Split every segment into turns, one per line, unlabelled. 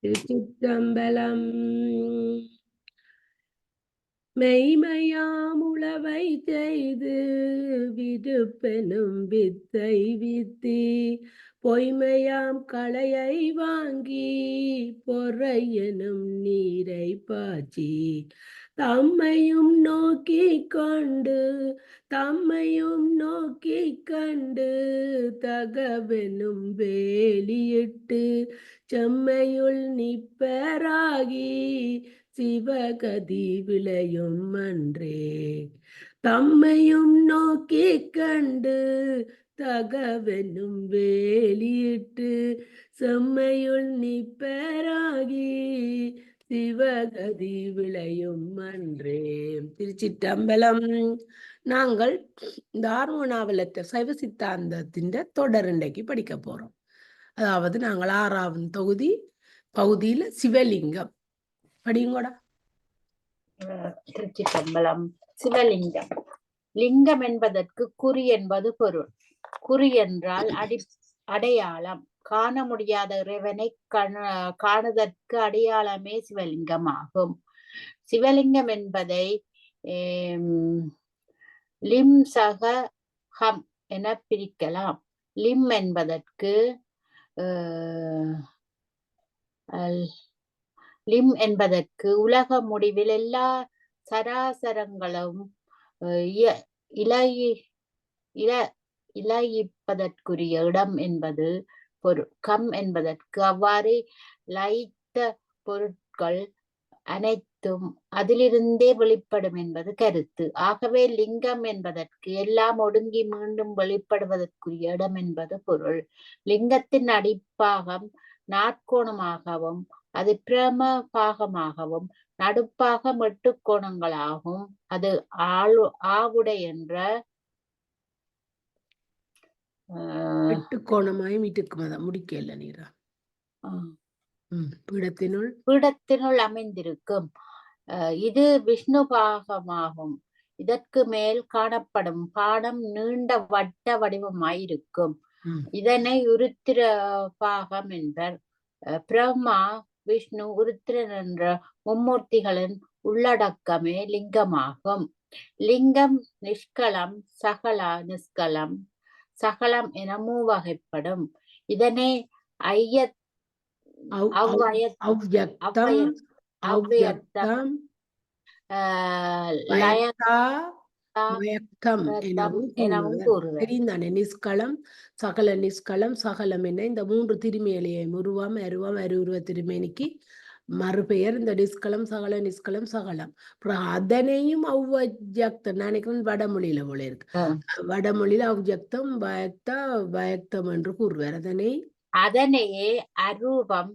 திருச்சிற்றம்பலம். மெய்மையாம் உளவை செய்து விருப்பெனும் வித்தை வித்தி பொய்மையாம் களையை வாங்கி பொறை எனும் நீரை பாய்ச்சி தம்மையும் நோக்கி கண்டு தகவெனும் வேலியிட்டு செம்மையுள் நிப்பராகி சிவகதி விளையும் அன்றே. தம்மையும் நோக்கி கண்டு தகவெனும் வேலியிட்டு செம்மையுள் நிப்பராகி சிவகதி விளையும் அன்றே. திருச்சிற்றம்பலம். நாங்கள் இந்த ஆர்வனாவலற்ற சைவ சித்தாந்தத்தின் தொடர் இன்றைக்கு படிக்க போறோம். அதாவது நாங்கள் 6வது பகுதியில சிவலிங்கம் படிங்கோடா.
திருச்சிற்றம்பலம். சிவலிங்கம். லிங்கம் என்பதற்கு குறி என்பது பொருள். குறி என்றால் அடையாளம். காண முடியாத இறைவனை காணுதற்கு அடையாளமே சிவலிங்கம் ஆகும். சிவலிங்கம் என்பதை லிம் சக ஹம் என பிரிக்கலாம். லிம் என்பதற்கு லிம் என்பதற்கு உலக முடிவில் எல்லா சராசரங்களும் இலயிப்பதற்குரிய இடம் என்பது பொருள். கம் என்பதற்கு அவ்வாறு லயித்த பொருட்கள் அனைத்தும் அதிலிருந்தே வெளிப்படும் என்பது கருத்து. ஆகவே லிங்கம் என்பதற்கு எல்லாம் ஒடுங்கி மீண்டும் வெளிப்படுவதற்குரிய இடம் என்பது பொருள். லிங்கத்தின் அடிப்பாகம் நாற்கோணமாகவும் அது பிரம பாகமாகவும் நடுப்பாகம் 8 கோணங்களாகும். அது ஆவுடை என்ற
8 கோணமாயும் வீட்டுக்கு முடிக்கல நீரா
பீடத்தினுள் அமைந்திருக்கும். இது விஷ்ணு பாகமாகும். இதற்கு மேல் காணப்படும் பாடம் நீண்ட வட்ட வடிவமாயிருக்கும். இதனை உருத்திர பாகம் என்பர். பிரம்மா, விஷ்ணு, உருத்திரன் என்ற மும்மூர்த்திகளின் உள்ளடக்கமே லிங்கமாகும். லிங்கம் நிஷ்கலம், சகல நிஷ்கலம், சகலம் என மூவகைப்படும். இதனை
நிஷ்கலம், சகல நிஷ்கலம், சகலம் என்ன இந்த 3 திருமேலையும் உருவம் அருவம் அருவுருவ திருமேனிக்கு மறுபெயர் இந்த நிஷ்கலம், சகல நிஷ்கலம், சகலம். அதனையும் அவ்வக்தம் நினைக்கிறேன் வடமொழியில போல இருக்கு. வடமொழியில அவ்வக்தம் வயக்தம் என்று கூறுவார்.
அதனையே அரூபம்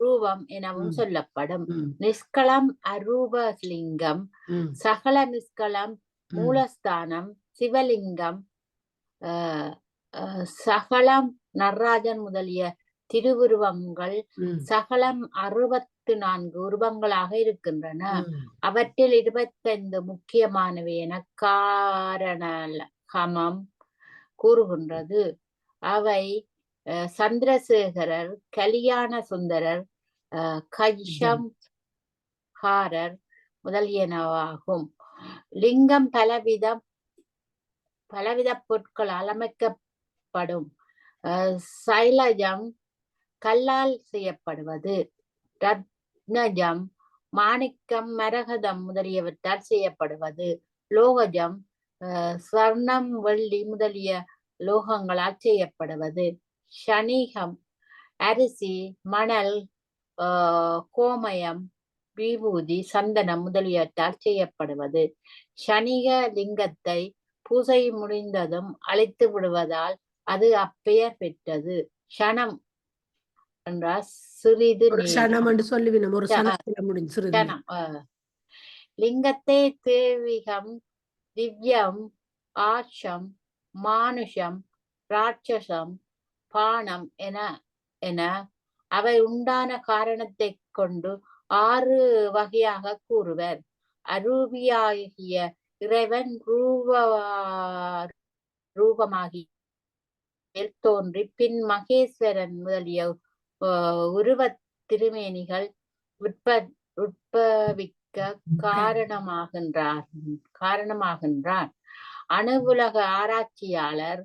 ரூபம் எனவும் சொல்லப்படும். நிஷ்கலம் அரூபலிங்கம், சகல நிஷ்கலம் மூலஸ்தானம் சிவலிங்கம், சகலம் நடராஜன் முதலிய திருவுருவங்கள் சகலம் 64 உருவங்களாக இருக்கின்றன. அவற்றில் 25 முக்கியமானவை என காரணம் கூறுகின்றது. அவை சந்திரசேகரர், கல்யாண சுந்தரர், கைஷம்ஹாரர் முதலியனவாகும். லிங்கம் பலவித பொருட்களால் அமைக்கப்படும். சைலஜம் கல்லால் செய்யப்படுவது, ரத்னஜம் மாணிக்கம், மரகதம் முதலியவற்றால் செய்யப்படுவது, லோகஜம் ஸ்வர்ணம், வெள்ளி முதலிய லோகங்களால் செய்யப்படுவது, ஷணிகம் அரிசி, மணல், கோமயம், விபூதி, சந்தனம் முதலியவற்றால் செய்யப்படுவது. ஷணிக லிங்கத்தை பூசை முடிந்ததும் அழித்து விடுவதால் அது அப்பெயர் பெற்றது. ஷணம் என்றால் சிறிது லிங்கத்தை தேவிகம், திவ்யம், ஆட்சம், மானுஷம், ராட்சசம், பானம் என அவை உண்டான காரணத்தை கொண்டு 6 வகையாக கூறுவர். அரூபியாகிய இறைவன் ரூபமாகி வடிவில் தோன்றி பின் மகேஸ்வரன் முதலிய உருவத் திருமேனிகள் உற்பவிக்க காரணமாகின்றார். அணுவுலக ஆராய்ச்சியாளர்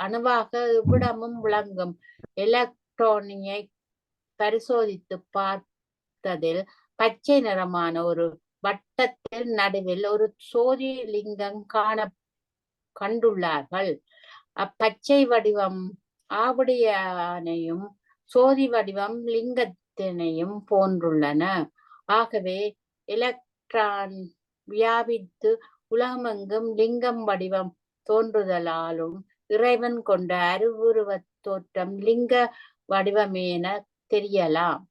அணுவாக இவ்விடமும் விளங்கும் எலக்ட்ரானியை பரிசோதித்து பார்த்ததில் பச்சை நிறமான ஒரு வட்டத்தில் நடுவில் ஒரு சோதி லிங்கம் கண்டுள்ளார்கள். அப்பச்சை வடிவம் ஆவுடையானையும் சோதி வடிவம் லிங்கத்தினையும் போன்றுள்ளன. ஆகவே எலக்ட்ரான் வியாபித்து உலகமெங்கும் லிங்கம் வடிவம் தோன்றுதலாலும் இறைவன் கொண்ட அருவுருவத் தோற்றம் லிங்க வடிவமேன தெரியலாம்.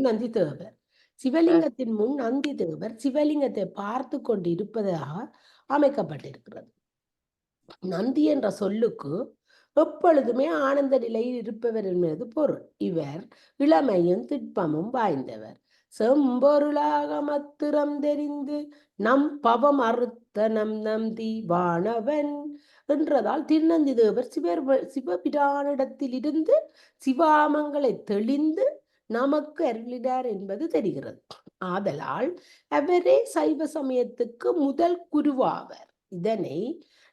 நந்தி தேவர் சிவலிங்கத்தின் முன் நந்தி தேவர் சிவலிங்கத்தை பார்த்து கொண்டு இருப்பதாக அமைக்கப்பட்டிருக்கிறது. நந்தி என்ற சொல்லுக்கு எப்பொழுதுமே ஆனந்த நிலையில் இருப்பவர் என்பது பொருள். இவர் இளமையும் திட்பமும் வாய்ந்தவர். செம்பொருளாக மத்திரம் தெரிந்து நம் பவம் அறுத்த நம் நந்தி வானவன் என்றதால் திருநந்தி தேவர் சிவபிரானிடத்தில் இருந்து சிவாமங்களை தெளிந்து நமக்கு அருளினார் என்பது தெரிகிறது. ஆதலால் அவரே சைவ சமயத்துக்கு முதல் குருவாவர். இதனை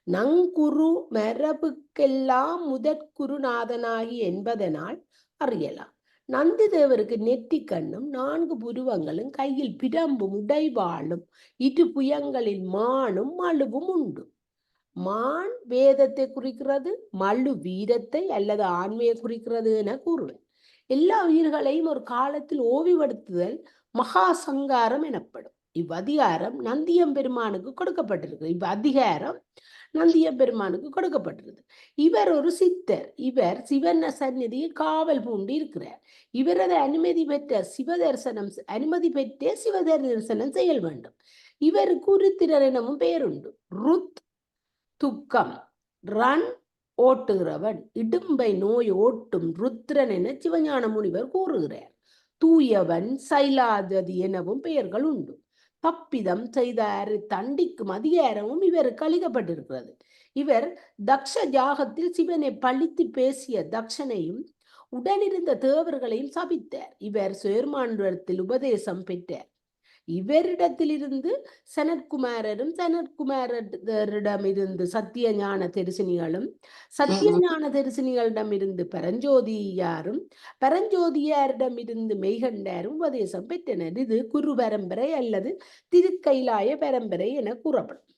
நங்குரு மரபுக்கெல்லாம் முதற்குருநாதனாகி என்பதனால் அறியலாம். நந்தி தேவருக்கு நெற்றி கண்ணும் 4 புருவங்களும் கையில் பிரம்பும் உடைவாளும் இரு புயங்களில் மானும் மழுவும் உண்டு. மான் வேதத்தை குறிக்கிறது, மழு வீரத்தை அல்லது ஆண்மையை குறிக்கிறது என கூறுவேன். எல்லா உயிர்களையும் ஒரு காலத்தில் ஓய்வுபடுத்துதல் மகா சங்காரம் எனப்படும். இவ்வதிகாரம் நந்தியம்பெருமானுக்கு கொடுக்கப்பட்டிருக்கு. இவர் ஒரு சித்தர். இவர் சிவன் சந்நிதியில் காவல் பூண்டு இருக்கிறார். இவரது அனுமதி பெற்றே சிவ தரிசனம் செய்ய வேண்டும். இவருக்கு உருத்திரர் எனவும் பெயருண்டு. ருத் துக்கம், ரன் ஓட்டுகிறவன், இடும்பை நோய் ஓட்டும் ருத்ரன் என சிவஞான முனிவர் கூறுகிறார். தூயவன், சைலாததி எனவும் பெயர்கள் உண்டு. தப்பிதம் செய்தார் தண்டிக்கும் அதிகாரமும் இவருக்கு அளிக்கப்பட்டிருக்கிறது. இவர் தக்ஷ யாகத்தில் சிவனை பழித்து பேசிய தக்ஷனையும் உடனிருந்த தேவர்களையும் சபித்தார். இவர் சேர்மாண்டத்தில் உபதேசம் பெற்றார். இவரிடத்திலிருந்து சனத்குமாரரும் சனத்குமாரிடமிருந்து சத்தியஞான தரிசனிகளும் சத்தியஞான தரிசனிகளிடமிருந்து பரஞ்சோதியாரும் பரஞ்சோதியாரிடமிருந்து மெய்கண்டாரும் உபதேசம் பெற்றனர். இது குரு பரம்பரை அல்லது திருக்கைலாய பரம்பரை என கூறப்படும்.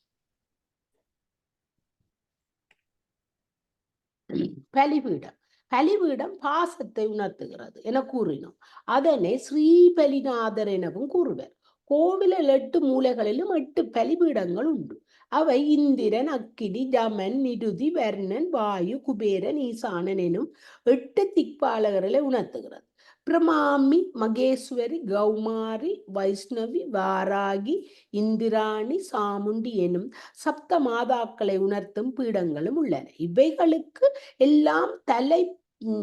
பலிபீடம் பாசத்தை உணர்த்துகிறது என கூறினோம். அதனை ஸ்ரீபலிநாதர் எனவும் கூறுவர். கோவிலில் 8 மூலைகளிலும் 8 பலிபீடங்கள் உண்டு. அவை இந்திரன், அக்கினி, ஜமன், நிருதி, வர்ணன், வாயு, குபேரன், ஈசானன் எனும் 8 திக்பாலகர்களை உணர்த்துகிறது. பிரமாமி, மகேஸ்வரி, கௌமாரி, வைஷ்ணவி, வாராகி, இந்திராணி, சாமுண்டி எனும் சப்த மாதாக்களை உணர்த்தும் பீடங்களும் உள்ளன. இவைகளுக்கு எல்லாம்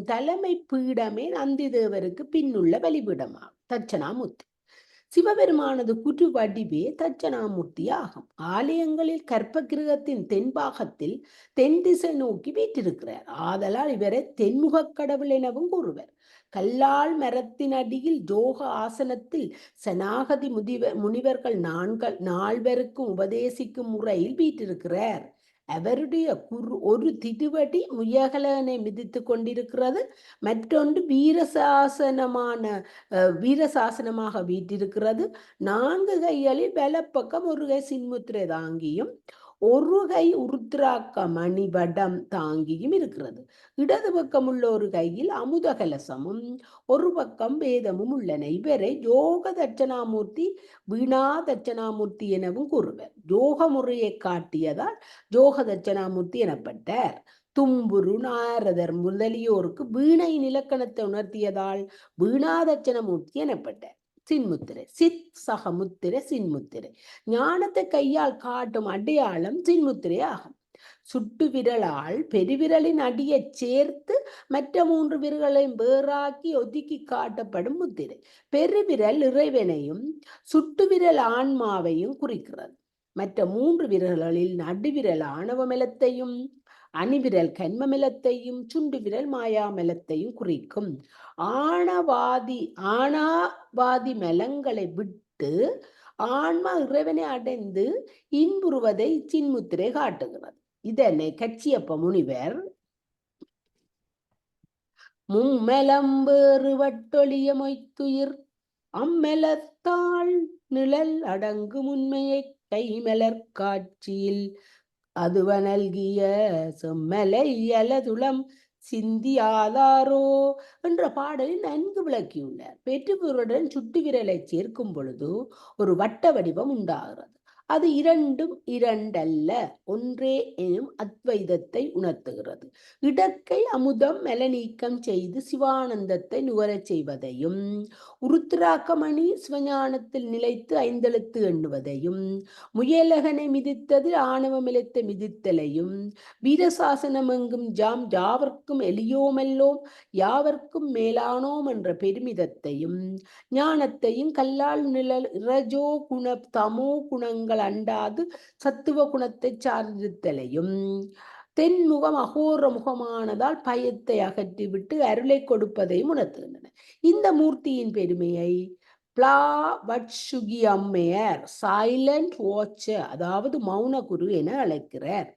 தலைமை பீடமே நந்தி தேவருக்கு பின்னுள்ள பலிபீடமாகும். தட்சணாமூர்த்தி சிவபெருமானது குரு வடிவே தட்சணாமூர்த்தி ஆகும். ஆலயங்களில் கற்ப கிரகத்தின் தென்பாகத்தில் தென் திசை நோக்கி வீற்றிருக்கிறார். ஆதலால் இவரை தென்முக கடவுள் எனவும் கூறுவர். கல்லால் மரத்தின் அடியில் ஜோக ஆசனத்தில் சனாகதி முனிவர்கள் 4 உபதேசிக்கும் முறையில் வீற்றிருக்கிறார். அவருடைய ஒரு திருவடி முயகலனை மிதித்து கொண்டிருக்கிறது. மற்றொன்று வீரசாசனமாக வீற்றிருக்கிறது. 4 கைகளில் வலப்பக்கம் ஒரு கை சின்முத்திரை தாங்கியும் ஒரு கை உருத்ராக்க மணிவடம் தாங்கியும் இருக்கிறது. இடது பக்கம் உள்ள ஒரு கையில் அமுத கலசமும் ஒரு பக்கம் வேதமும் உள்ளன. இவரை யோக தட்சணாமூர்த்தி, வீணா தட்சணாமூர்த்தி எனவும் கூறுவர். யோக முறையை காட்டியதால் யோக தட்சணாமூர்த்தி எனப்பட்டார். தும்புரு, நாரதர் முதலியோருக்கு வீணையின் இலக்கணத்தை உணர்த்தியதால் வீணா தட்சணாமூர்த்தி எனப்பட்டார். சின்முத்திரை, சித் சகமுத்திரை, சின்முத்திரை ஞானத்தை கையால் காட்டும் அடையாளம் சின்முத்திரை ஆகும். சுட்டு விரலால் பெருவிரலின் அடியை சேர்த்து மற்ற 3 விரல்களையும் வேறாக்கி ஒதுக்கி காட்டப்படும் முத்திரை. பெருவிரல் இறைவனையும் சுட்டு விரல் ஆன்மாவையும் குறிக்கிறது. மற்ற 3 விரல்களில் நடுவிரல் ஆணவமலத்தையும், அணிவிரல் கன்மமலத்தையும், சுண்டு விரல் மாயாமலத்தையும் குறிக்கும். ஆணாவாதி மலங்களை விட்டு ஆன்மா இறைவனை அடைந்து இன்புறுவதை சின்முத்திரை காட்டுகிறது. இதனை கச்சியப்ப முனிவர் மும்மெலம்பேறு வட்டொழிய மொய்த்துயிர் அம்மெலத்தாள் நிழல் அடங்கு முன்மையை கைமலர் காட்சியில் அதுவ நல்கிய செம்மலை அலதுளம் சிந்தியாதாரோ என்ற பாடலில் நன்கு விளக்கியுள்ளார். பெற்றுபொருளுடன் சுட்டு விரலை சேர்க்கும் பொழுது ஒரு வட்ட வடிவம் உண்டாகிறது. அது இரண்டும் இரண்டல்ல, ஒன்றே எனும் அத்வைதத்தை உணர்த்துகிறது. இடக்கை அமுதம் மெலநீக்கம் செய்து சிவானந்தத்தை நுகரச் செய்வதையும், உருத்திராக்கமணி சிவஞானத்தில் நிலைத்து ஐந்தெழுத்து எண்ணுவதையும், முயலகனை மிதித்ததில் ஆணவமிலத்தை மிதித்தலையும், வீரசாசனம் எங்கும் ஜாம் யாவர்க்கும் எளியோமெல்லோம் யாவர்க்கும் மேலானோம் என்ற பெருமிதத்தையும், ஞானத்தையும் கல்லால் நிழல் இரஜோ குண தமோ குணங்கள் அண்டாது சத்துவ குணத்தை சார்ந்திருத்தலையும், தென்முகம் அகோர முகமானதால் பயத்தை அகற்றிவிட்டு அருளை கொடுப்பதையும் உணர்த்துகின்றன. இந்த மூர்த்தியின் பெருமையை பிளாவட்சுகி அம்மையார் சைலண்ட் வாட்சர், அதாவது மௌன குரு என அழைக்கிறார்.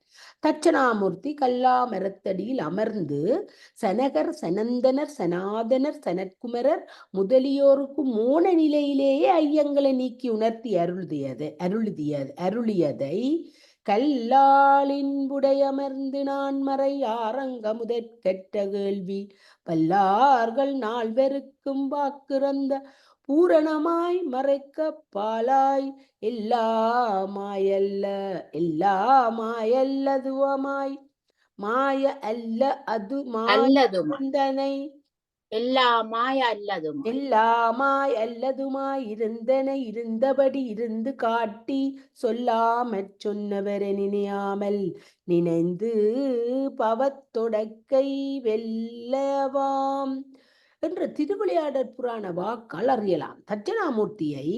தட்சணாமூர்த்தி கல்லா மரத்தடியில் அமர்ந்து சனகர், சனந்தனர், சனாதனர், சனற்குமரர் முதலியோருக்கு மோன நிலையிலேயே ஐயங்களை நீக்கி உணர்த்தி அருளியதை கல்லாளின்புடையமர்ந்து நான் மறை ஆரங்க முதற் கெட்ட கேள்வி பல்லார்கள் நால்வருக்கும் வாக்குறந்த பூரணமாய் மறைக்க பாலாய் எல்லாமாயல்லதுவமாய் மாய அல்ல அது மாயந்தனை
எல்லாமாய்
அல்லதுமாய் இருந்தனை இருந்தபடி இருந்து காட்டி சொல்லாமற் சொன்னவரை நினையாமல் நினைந்து பவத்தொடக்கை வெல்லவாம் என்ற திருவிளையாடற் புராண வாக்கால் அறியலாம். தட்சணாமூர்த்தியை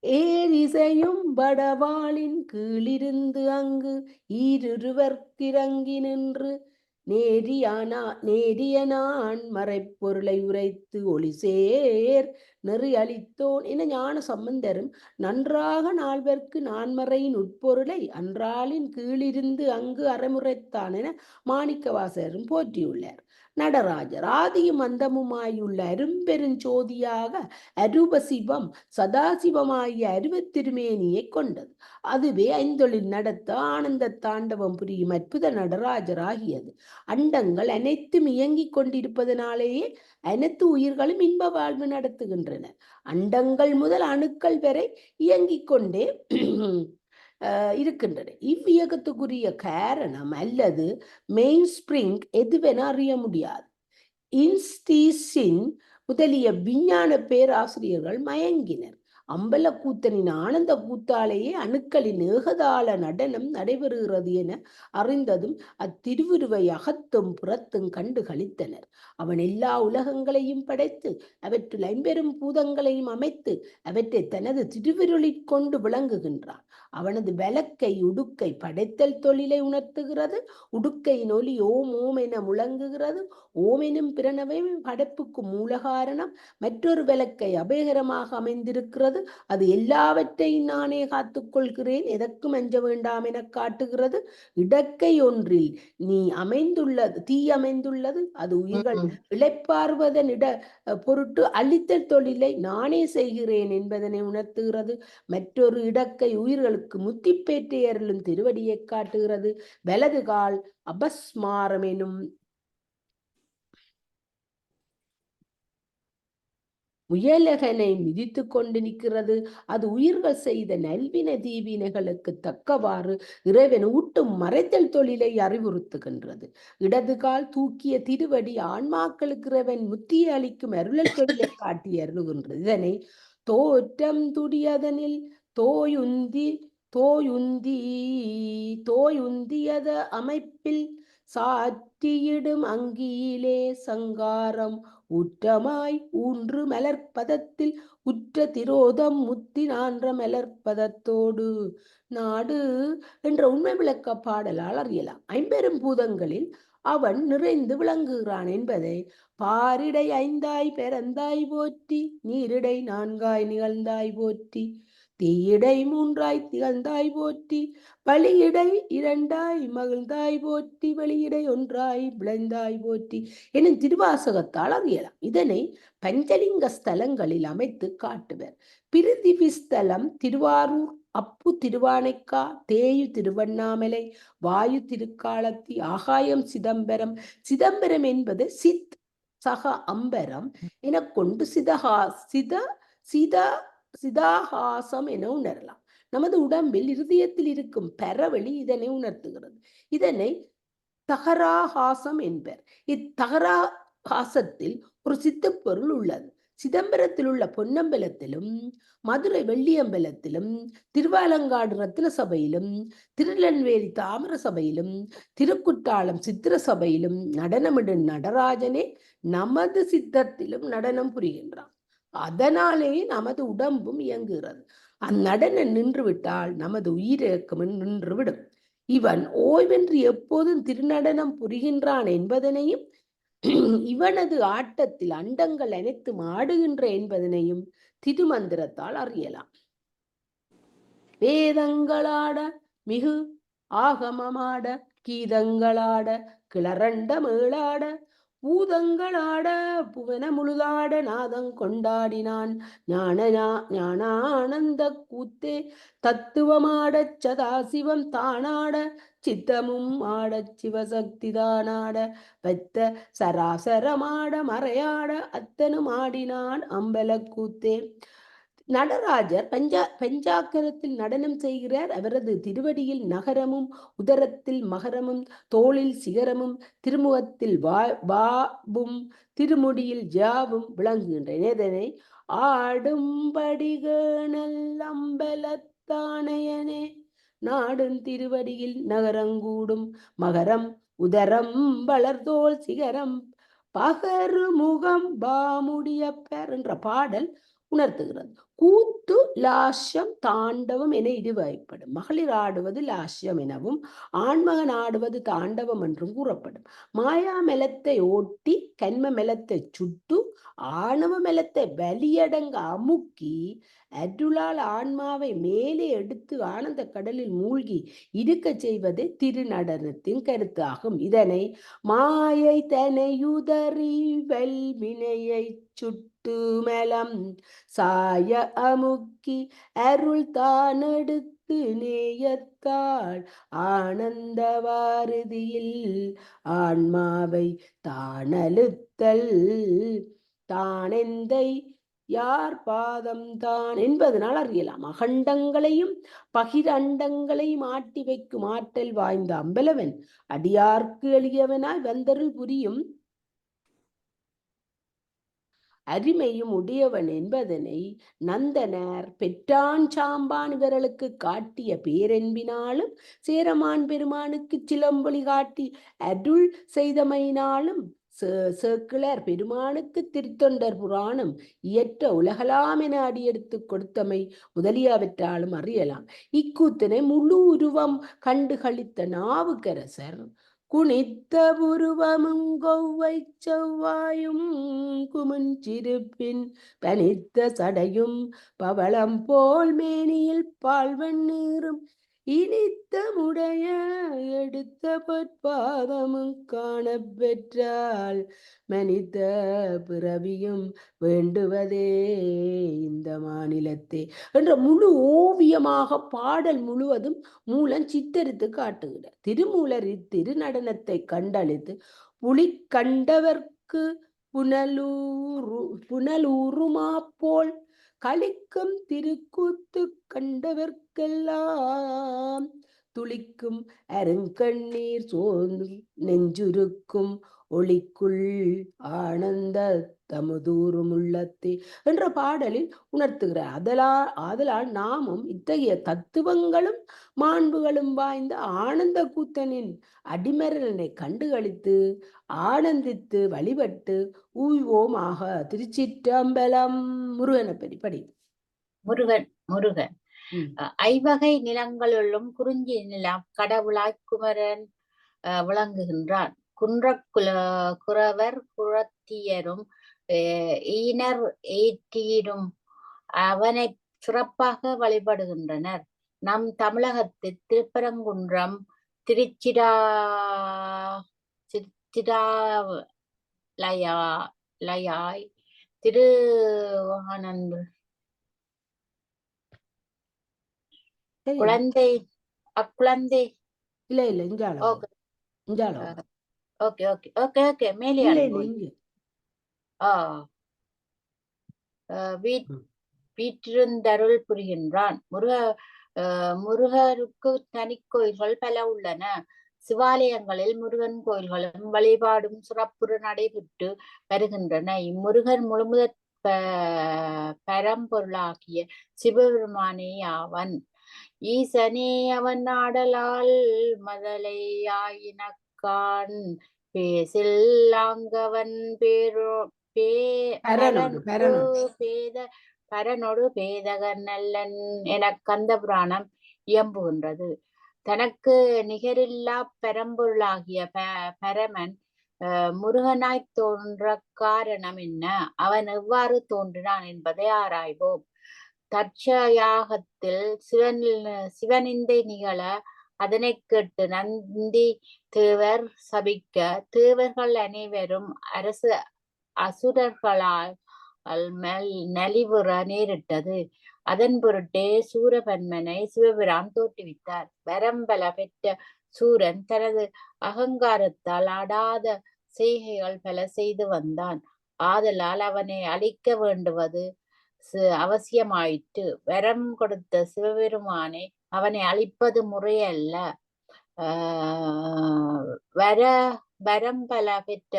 ஏரிசையும் வடவாளின் கீழிருந்து அங்கு ஈருருவர்க்கிறங்கி நின்று நேரியனான் மறைப்பொருளை உரைத்து ஒளிசேர் நெறி அளித்தோன் என ஞான சம்பந்தரும் நன்றாக நால்வர்க்கு நான்மறையின் உட்பொருளை அன்றாளின் கீழிருந்து அங்கு அறமுறைத்தான் என மாணிக்கவாசகரும் போற்றியுள்ளார். நடராஜர் ஆதியும் அந்தமுமாயுள்ள அரும்பெருஞ்சோதியாக அரூப சிவம் சதாசிவமாகிய அருவத்திருமேனியை கொண்டது. அதுவே ஐந்தொழில் நடத்த ஆனந்த தாண்டவம் புரியும் அற்புத நடராஜர் ஆகியது. அண்டங்கள் அனைத்தும் இயங்கிக் கொண்டிருப்பதனாலேயே அனைத்து உயிர்களும் இன்ப வாழ்வு நடத்துகின்றன. அண்டங்கள் முதல் அணுக்கள் வரை இயங்கிக் கொண்டே இருக்கின்றன. இவ்வியக்கத்துக்குரிய காரணம் அல்லது மெயின் ஸ்பிரிங் எதுவென அறிய முடியாது. இன்ஸ்டீசின் முதலிய விஞ்ஞான பேராசிரியர்கள் மயங்கினர். அம்பலக்கூத்தனின் ஆனந்த கூத்தாலேயே அணுக்களின் ஏகதாள நடனம் நடைபெறுகிறது என அறிந்ததும் அத்திருவுருவை அகத்தும் புறத்தும் கண்டு களித்தனர். அவன் எல்லா உலகங்களையும் படைத்து அவற்றுள் ஐம்பெரும் பூதங்களையும் அமைத்து அவற்றை தனது திருவிருளிற் கொண்டு விளங்குகின்றான். அவனது வலக்கை உடுக்கை படைத்தல் தொழிலை உணர்த்துகிறது. உடுக்கையின் ஒலி ஓம் ஓம் என முழங்குகிறது. ஓம் எனும் பிரணவம் படைப்புக்கு மூலகாரணம். மற்றொரு வலக்கை அபயகரமாக அமைந்திருக்கிறது. அது எல்லாவற்றையும் நானே காத்துக்கொள்கிறேன், எதற்கும் அஞ்ச வேண்டாம் என காட்டுகிறது. இடக்கை ஒன்றில் தீ அமைந்துள்ளது. அது உயிர்கள் இளைப்பாறுவதன் பொருட்டு அழித்தல் தொழிலை நானே செய்கிறேன் என்பதனை உணர்த்துகிறது. மற்றொரு இடக்கை உயிர்களுக்கு முத்திப்பேற்றை அருளும் திருவடியை காட்டுகிறது. வலது கால் அபஸ்மாரம் எனும் முயலகனை மிதித்து கொண்டு நிற்கிறது. அது உயிர்கள் செய்த நல்வின தீவினைகளுக்கு தக்கவாறு இறைவன் ஊட்டும் மறைத்தல் தொழிலை அறிவுறுத்துகின்றது. இடது கால் தூக்கிய திருவடி ஆன்மாக்களுக்கு இறைவன் முத்தியை அளிக்கும் அருளல் தொழிலை காட்டி அருளுகின்றது. இதனை தோற்றம் துடியதனில் தோயுந்தியத அமைப்பில் சாற்றியிடும் அங்கியிலே சங்காரம் ஊற்றமாய் ஊன்று மலர்ப்பதத்தில் உற்ற திரோதம் முத்தி நான்ற மலர்ப்பதத்தோடு நாடு என்ற உண்மை விளக்க பாடலால் அறியலாம். ஐம்பெரும் பூதங்களில் அவன் நிறைந்து விளங்குகிறான் என்பதை பாரிடை ஐந்தாய் பிறந்தாய் போற்றி, நீரிடை நான்காய் நிகழ்ந்தாய் போற்றி, தீயிடை மூன்றாய் திகழ்ந்தாய் போற்றி, வழியிடை இரண்டாய் மகிழ்ந்தாய் போற்றி, வெளியிடை ஒன்றாய் விளைந்தாய் போற்றி எனும் திருவாசகத்தால் அறியலாம். இதனை பஞ்சலிங்க ஸ்தலங்களில் அமைத்து காட்டுவர். பிரிதிவிஸ்தலம் திருவாரூர், அப்பு திருவானைக்கா, தேயு திருவண்ணாமலை, வாயு திருக்காலத்தி, ஆகாயம் சிதம்பரம். சிதம்பரம் என்பது சித் சக அம்பரம் என கொண்டு சிதாகாசம் என உணரலாம். நமது உடம்பில் இருதயத்தில் இருக்கும் பரவெளி இதனை உணர்த்துகிறது. இதனை தகராகாசம் என்பர். இத்தகராகாசத்தில் ஒரு சித்துப்பொருள் உள்ளது. சிதம்பரத்தில் உள்ள பொன்னம்பலத்திலும், மதுரை வெள்ளியம்பலத்திலும், திருவாலங்காடு ரத்தின சபையிலும், திருநெல்வேலி தாமிர சபையிலும், திருக்குற்றாலம் சித்திர சபையிலும் நடனமிடும் நடராஜனே நமது சித்தத்திலும் நடனம் புரிகின்றான். அதனாலேயே நமது உடம்பும் இயங்குகிறது. அந்நடனம் நின்றுவிட்டால் நமது உயிரிழக்கம் நின்றுவிடும். இவன் ஓய்வென்று எப்போதும் திருநடனம் புரிகின்றான் என்பதனையும், இவனது ஆட்டத்தில் அண்டங்கள் அனைத்தும் ஆடுகின்ற என்பதனையும் திருமந்திரத்தால் அறியலாம். வேதங்களாட மிகு ஆகமமாட, கீதங்களாட கிளரண்ட மேளாட, பூதங்களாட புவன முழுதாட, நாதம் கொண்டாடினான் ஞானானந்த கூத்தே, தத்துவமாடச் சதாசிவம் தானாட, சித்தமும் ஆடச் சிவசக்தி தானாட, வைத்த சராசரமாட மறையாட, அத்தனும் ஆடினான் அம்பல கூத்தே. நடராஜர் பஞ்சாக்கரத்தில் நடனம் செய்கிறார். அவரது திருவடியில் நகரமும், உதரத்தில் மகரமும், தோளில் சிகரமும், திருமுகத்தில் பாபும், திருமுடியில் ஜாவும் விளங்குகின்றன. இதனை ஆடும்படிகேணல் அம்பலத்தானையனே, நாடும் திருவடியில் நகரங்கூடும், மகரம் உதரம் வளர்தோள் சிகரம், பகரு முகம் பாமுடியப்பர் என்ற பாடல் உணர்த்துகிறது. கூத்து லாஸ்யம் தாண்டவம் என இருவகைப்படும். மகளிர் ஆடுவது லாஸ்யம் எனவும், ஆண்மகன் ஆடுவது தாண்டவம் என்றும் கூறப்படும். மாயா மெலத்தை ஓட்டி கண்ம மெலத்தை சுட்டு ஆணவ மெலத்தை வலியடங்க அமுக்கி அருளால் ஆன்மாவை மேலே எடுத்து ஆனந்த கடலில் மூழ்கி இருக்க செய்வது திருநடனத்தின் கருத்து ஆகும். இதனை மாயை தனையுதறி வல்வினையை சுட்டு மலம் சாய அமுக்கி அருள் தான் எடுத்து நேயத்தாள் ஆனந்த வாரதியில் ஆன்மாவை தானழுத்தல் தானெந்தை யார் பாதம் தான் என்பதனால் அறியலாம். அகண்டங்களையும் பகிரண்டங்களையும் ஆட்டி வைக்கும் ஆற்றல் வாய்ந்த அம்பலவன் அடியார்க்கு எளியவனாய் வந்தருள் புரியும் அரிமையும் உடையவன் என்பதனை நந்தனர் பெற்றான் சாம்பான் இவர்களுக்கு காட்டிய பேரன்பினாலும், சேரமான் பெருமானுக்கு சிலம்பொலி காட்டி அருள் செய்தமையினாலும், சேக்கிழார் பெருமானுக்கு திருத்தொண்டர் புராணம் இயற்ற உலகலாம் என அடியெடுத்து கொடுத்தமை முதலியவற்றாலும் அறியலாம். இக்கூத்தினை முழு உருவம் கண்டு களித்த நாவுக்கரசர் குனித்த புருவமும் கொவ்வை செவ்வாயும் குமுஞ்சிருப்பின் பனித்த சடையும் பவளம் போல் மேனியில் பால் வெண்ணீரும் இனித்த முடைய எடுத்த பொற்பாதமும் காண பெற்றால் மனித பிறவியும் வேண்டுவதே இந்த மாநிலத்தே என்ற முழு ஓவியமாக பாடல் முழுவதும் மூலம் சித்தரித்து காட்டுகிறார். திருமூலர் இத்திருநடனத்தை கண்டளித்து புலி கண்டவர்க்கு புனலூருமா போல் களிக்கும் திருக்கூத்து கண்டவர்க்கெல்லாம் துளிக்கும் அருங்கண்ணீர் சோர்ந்து நெஞ்சுருக்கும் ஒளிக்குள் ஆனந்த தமுதூறும் உள்ளத்தே என்ற பாடலில் உணர்த்துகிறார். ஆதலால் நாமும் இத்தகைய தத்துவங்களும் மாண்புகளும் வாய்ந்த ஆனந்த கூத்தனின் அடிமரலனை கண்டுகளித்து ஆனந்தித்து வழிபட்டு ஊய்வோமாக. திருச்சிற்றம்பலம். முருகனை படி படி.
முருகன் முருகன்
ம்.
ஐவகை நிலங்களுள்ளும் குறிஞ்சி நிலம் கடவுளாய் குமரன் விளங்குகின்றான். குறவர் குறத்தியரும் ஈனர் ஏற்றீரும் அவனை சிறப்பாக வழிபடுகின்றனர். நம் தமிழகத்தில் திருப்பரங்குன்றம், திருச்சிராலயாய், திருவானந்த குழந்தை அக்குழந்தை
இல்ல இல்ல இஞ்சாலம்
ஓகே
இஞ்சாலம்
ஓகே ஓகே ஓகே ஓகே மேலே வீற்றிருந்தருள் புரிகின்றான். முருகருக்கு தனி கோயில்கள் பல உள்ளன. சிவாலயங்களில் முருகன் கோயில்களும் வழிபாடும் சிறப்புற நடைபெற்று வருகின்றன. இம்முருகன் முழுமுதற் பரம்பொருளாகிய சிவபெருமானே ஆவன். ஈசனே அவன் ஆடலால் மதலையாயினக்கான் பேசில்லாங்கவன் பரனொடு பேதகன் நல்லன் என கந்த புராணம் இயம்புகின்றது. தனக்கு நிகரில்லா பரம்பொருளாகிய பரமன் முருகனாய் தோன்ற காரணம் என்ன? அவன் எவ்வாறு தோன்றினான் என்பதை ஆராய்வோம். தட்சயாகத்தில் சிவனிந்தை நிகழ அதனை கேட்டு நந்தி தேவர் சபிக்க தேவர்கள் அனைவரும் அசுரர்களால் நலிவுற நேரிட்டது. அதன் பொருட்டே சூரபன்மனை சிவபிரான் தோற்றுவித்தார். வரம்பல பெற்ற சூரன் தனது அகங்காரத்தால் ஆடாத செய்கைகள் பல செய்து வந்தான். ஆதலால் அவனை அழிக்க வேண்டுவது அவசியமாயிற்று. வரம் கொடுத்த சிவபெருமானை அவனை அழிப்பது முறையல்ல. வரம் பல பெற்ற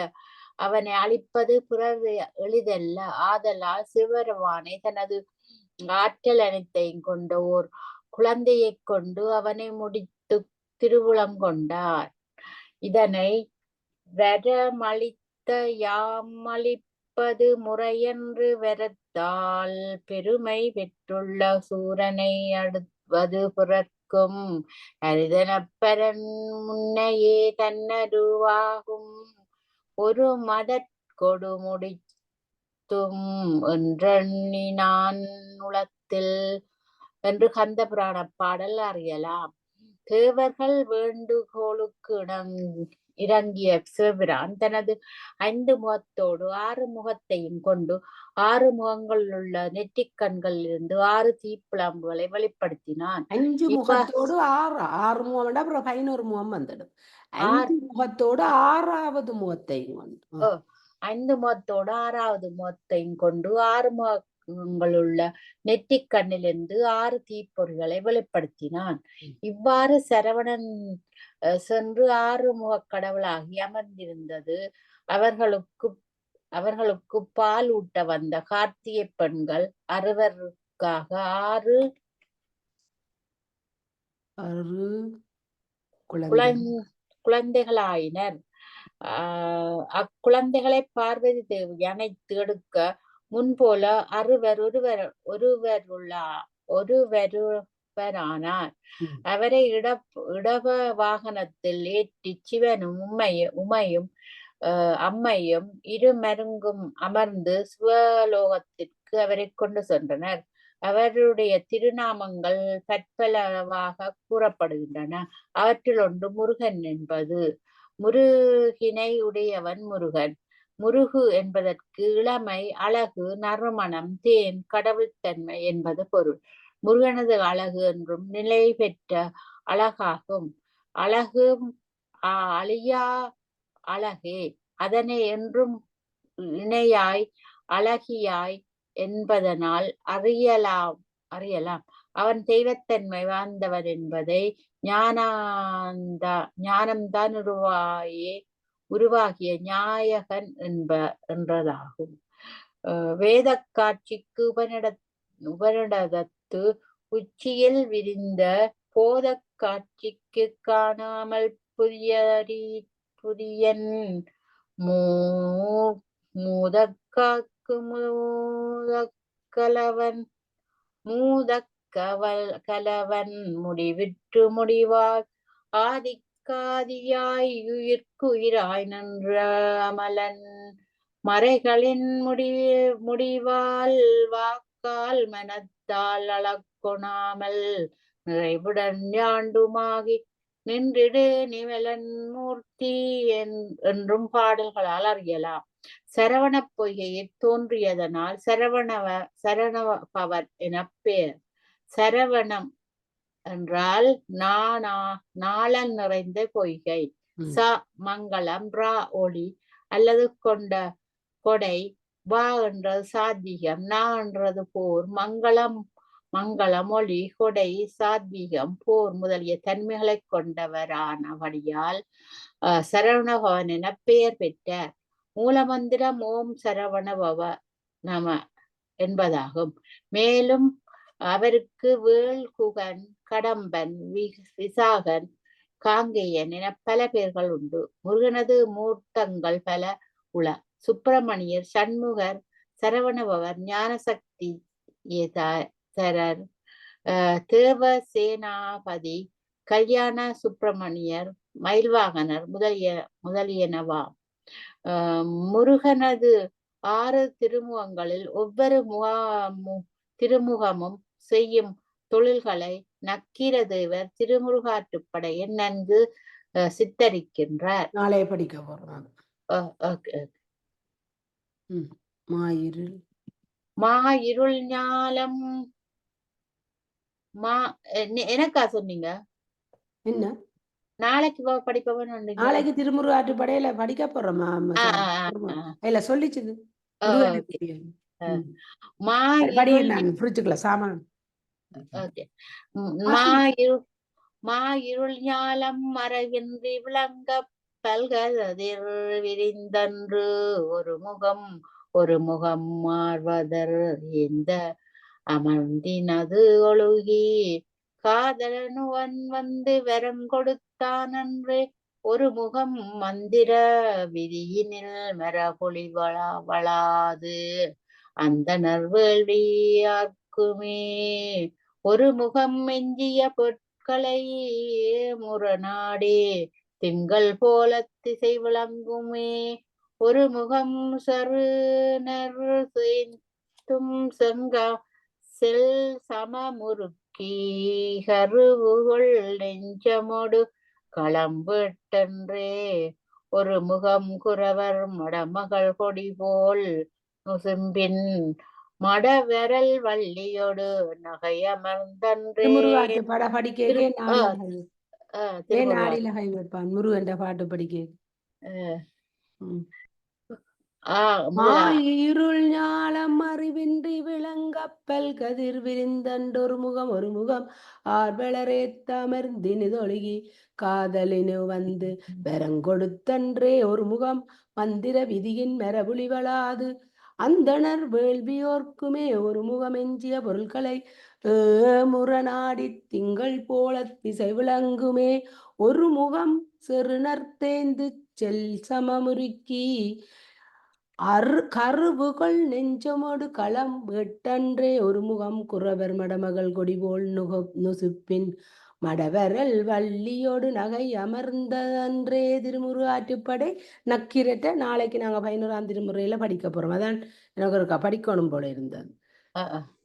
அவனை அழிப்பது பிறகு எளிதல்ல. ஆதலால் சிவபெருமானை தனது ஆற்றல் அனைத்தையும் கொண்ட ஓர் குழந்தையை கொண்டு அவனை முடித்து திருவுளம் கொண்டார். இதனை வரமளித்த யாமளிப்பது முறையென்று வரத்தால் பெருமை பெற்றுள்ள சூரனை அடுவது பிறக்கும் அரிதனப்பரன் முன்னையே தன்னருவாகும் ஒரு மதற்கொடு முடித்தும் என்றெண்ணினான் உளத்தில் என்று கந்த புராண பாடல் அறியலாம். தேவர்கள் வேண்டுகோளுக்கு இறங்கிய சிவபிரான் தனது 5 முகத்தோடு 6 முகத்தையும் கொண்டு 6 முகங்கள் உள்ள நெற்றிக் கண்களில் இருந்து 6 தீப்பிழம்புகளை வெளிப்படுத்தினான்.
5 முகத்தோடு 6 முகம் 11 முகம் வந்துடும். 5 முகத்தோடு 6வது முகத்தையும் கொண்டு
5 முகத்தோடு 6வது முகத்தையும் கொண்டு 6 முகங்களுள்ள நெற்றிக் கண்ணிலிருந்து 6 தீப்பொறிகளை வெளிப்படுத்தினான். இவ்வாறு சரவணன் சென்று 6 முகக் கடவுளாகி அமர்ந்திருந்தது. அவர்களுக்கு பால் ஊட்ட வந்த கார்த்திகை பெண்கள் 6 குழந்தைகளாயினர். அக்குழந்தைகளை பார்வதி தேவி அணைத்து எடுக்க முன்போல 6 ஒருவரானார். அவரை இடவ வாகனத்தில் ஏற்றி சிவனும் உமையும் அம்மையும் இருமருங்கும் அமர்ந்து சிவலோகத்திற்கு அவரை கொண்டு சென்றனர். அவருடைய திருநாமங்கள் பற்பலவாக கூறப்படுகின்றன. அவற்றில் ஒன்று முருகன் என்பது. முருகினை உடையவன் முருகன். முருகு என்பதற்கு இளமை, அழகு, நறுமணம், தேன், கடவுள்தன்மை என்பது பொருள். முருகனது அழகு என்றும் நிலை பெற்ற அழகாகும். அழகும் அழியா அழகே. அதனை என்றும் இணையாய் அழகியாய் என்பதனால் அறியலாம். அவன் தெய்வத்தன்மை வாழ்ந்தவன் என்பதை ஞானம்தான் உருவாகிய நாயகன் என்றதாகும். வேத காட்சிக்கு உபனிடதத்து உச்சியில் விரிந்த போத காட்சிக்கு காணாமல் புதியன் மூதக்காக்கு கலவன் முடிவிற்று முடிவாய் ஆதிக்காதியாய் உயிர்க்குயிராய் நின்ற அமலன் மறைகளின் முடிவால் வாக்கால் மனத்தால் அளக்கொணாமல் நிறைவுடன் யாண்டுமாகி நின்றிடு நிமலன் மூர்த்தி என்றும் பாடல்களால் அறியலாம். சரவண பொய்கையில் தோன்றியதனால் சரணபவர் என பெயர். சரவணம் என்றால் நாளன் நிறைந்த பொய்கை. ச மங்களம், ரா ஒளி அல்லது கொடை, வா என்றது சாத்வீகம், நா என்றது போர். மங்களம் ஒளி, கொடை, சாத்வீகம், போர் முதலிய தன்மைகளை கொண்டவரானபடியால் சரவணபவன் என பெயர் பெற்றார். மூலமந்திரம் ஓம் சரவணபவ நம என்பதாகும். மேலும் அவருக்கு வேள், குகன், கடம்பன், விசாகன், காங்கேயன் என பல பெயர்கள் உண்டு. முருகனது மூர்த்தங்கள் பல உள. சுப்பிரமணியர், சண்முகர், சரவணபவர், ஞானசக்தி தரர், தேவசேனாபதி, கல்யாண சுப்பிரமணியர், மயில்வாகனர் முதலியனவாம். முருகனது 6 திருமுகங்களில் ஒவ்வொரு திருமுகமும் செய்யும் தொழில்களை நக்கீரதேவர் திருமுருகாற்றுப்படையில் நன்கு சித்தரிக்கின்றார்.
நாளை படிக்க போறோம்.
மாயிருள் ஞாலம் எனக்கா சொன்னீங்க?
என்ன
நாளைக்கு படிப்பவன்?
நாளைக்கு திருமுருகாற்றுப்படையில படிக்க போறோமா? இல்ல சொல்லிச்சுது. சாமான்
மாயிருள் ஞாலம் மறைவின்றி விளங்க பல்கதிர் விரிந்தன்று ஒரு முகம் மார்வதர் இந்த அமர்ந்தினது ஒழுகி காதலனுவன் வந்து வரங்கொடுத்தான் அன்றே ஒரு முகம் மந்திர விதியினில் மரபொழி வளாது அந்தணர் வேள்வியார்க்குமே ஒரு முகம் எஞ்சிய பொற்களை முரணாடே திங்கள் போல திசை விளங்குமே ஒரு முகம் சருணர் செங்கா செல் சமமுறுக்கி கருவுகள் நெஞ்சமோடு களம்பெட்டன்றே ஒரு முகம் குறவர் மடமகள் கொடி போல் நுசும்பின் மடவரல் வள்ளியோடு நகையமர்ந்தன்றே.
முருகன் பாட்டு படிக்க இருள் ஞாலம் அறிவின்றி விளங்கப்பல் கதிர் விரிந்தண்டொரு முகம் ஒரு முகம் ஆர்வலரேத்தமர்ந்தினிதொழுகி காதலினு வந்து வரங்கொடுத்தன்றே ஒரு முகம் மந்திர விதியின் மரபுலி வளாது அந்தணர் வேள்வியோர்க்குமே ஒரு முகம் எஞ்சிய பொருட்களை முரணாடி திங்கள் போல திசை விளங்குமே ஒரு முகம் சிறுநர்த்தேந்து செல் சமமுறுக்கி கருவுகள் நெஞ்சமோடு களம் வெட்டன்றே ஒரு முகம் குறவர் மடமகள் கொடிபோல் நுசுப்பின் மடவரல் வள்ளியோடு நகை அமர்ந்தன்றே. திருமுருகாற்றுப்படை நக்கீரட்ட நாளைக்கு நாங்க 11ஆம் திருமுறையில படிக்க போறோம். அதான் எனக்கு ஒருக்கா படிக்கணும் போல இருந்தது.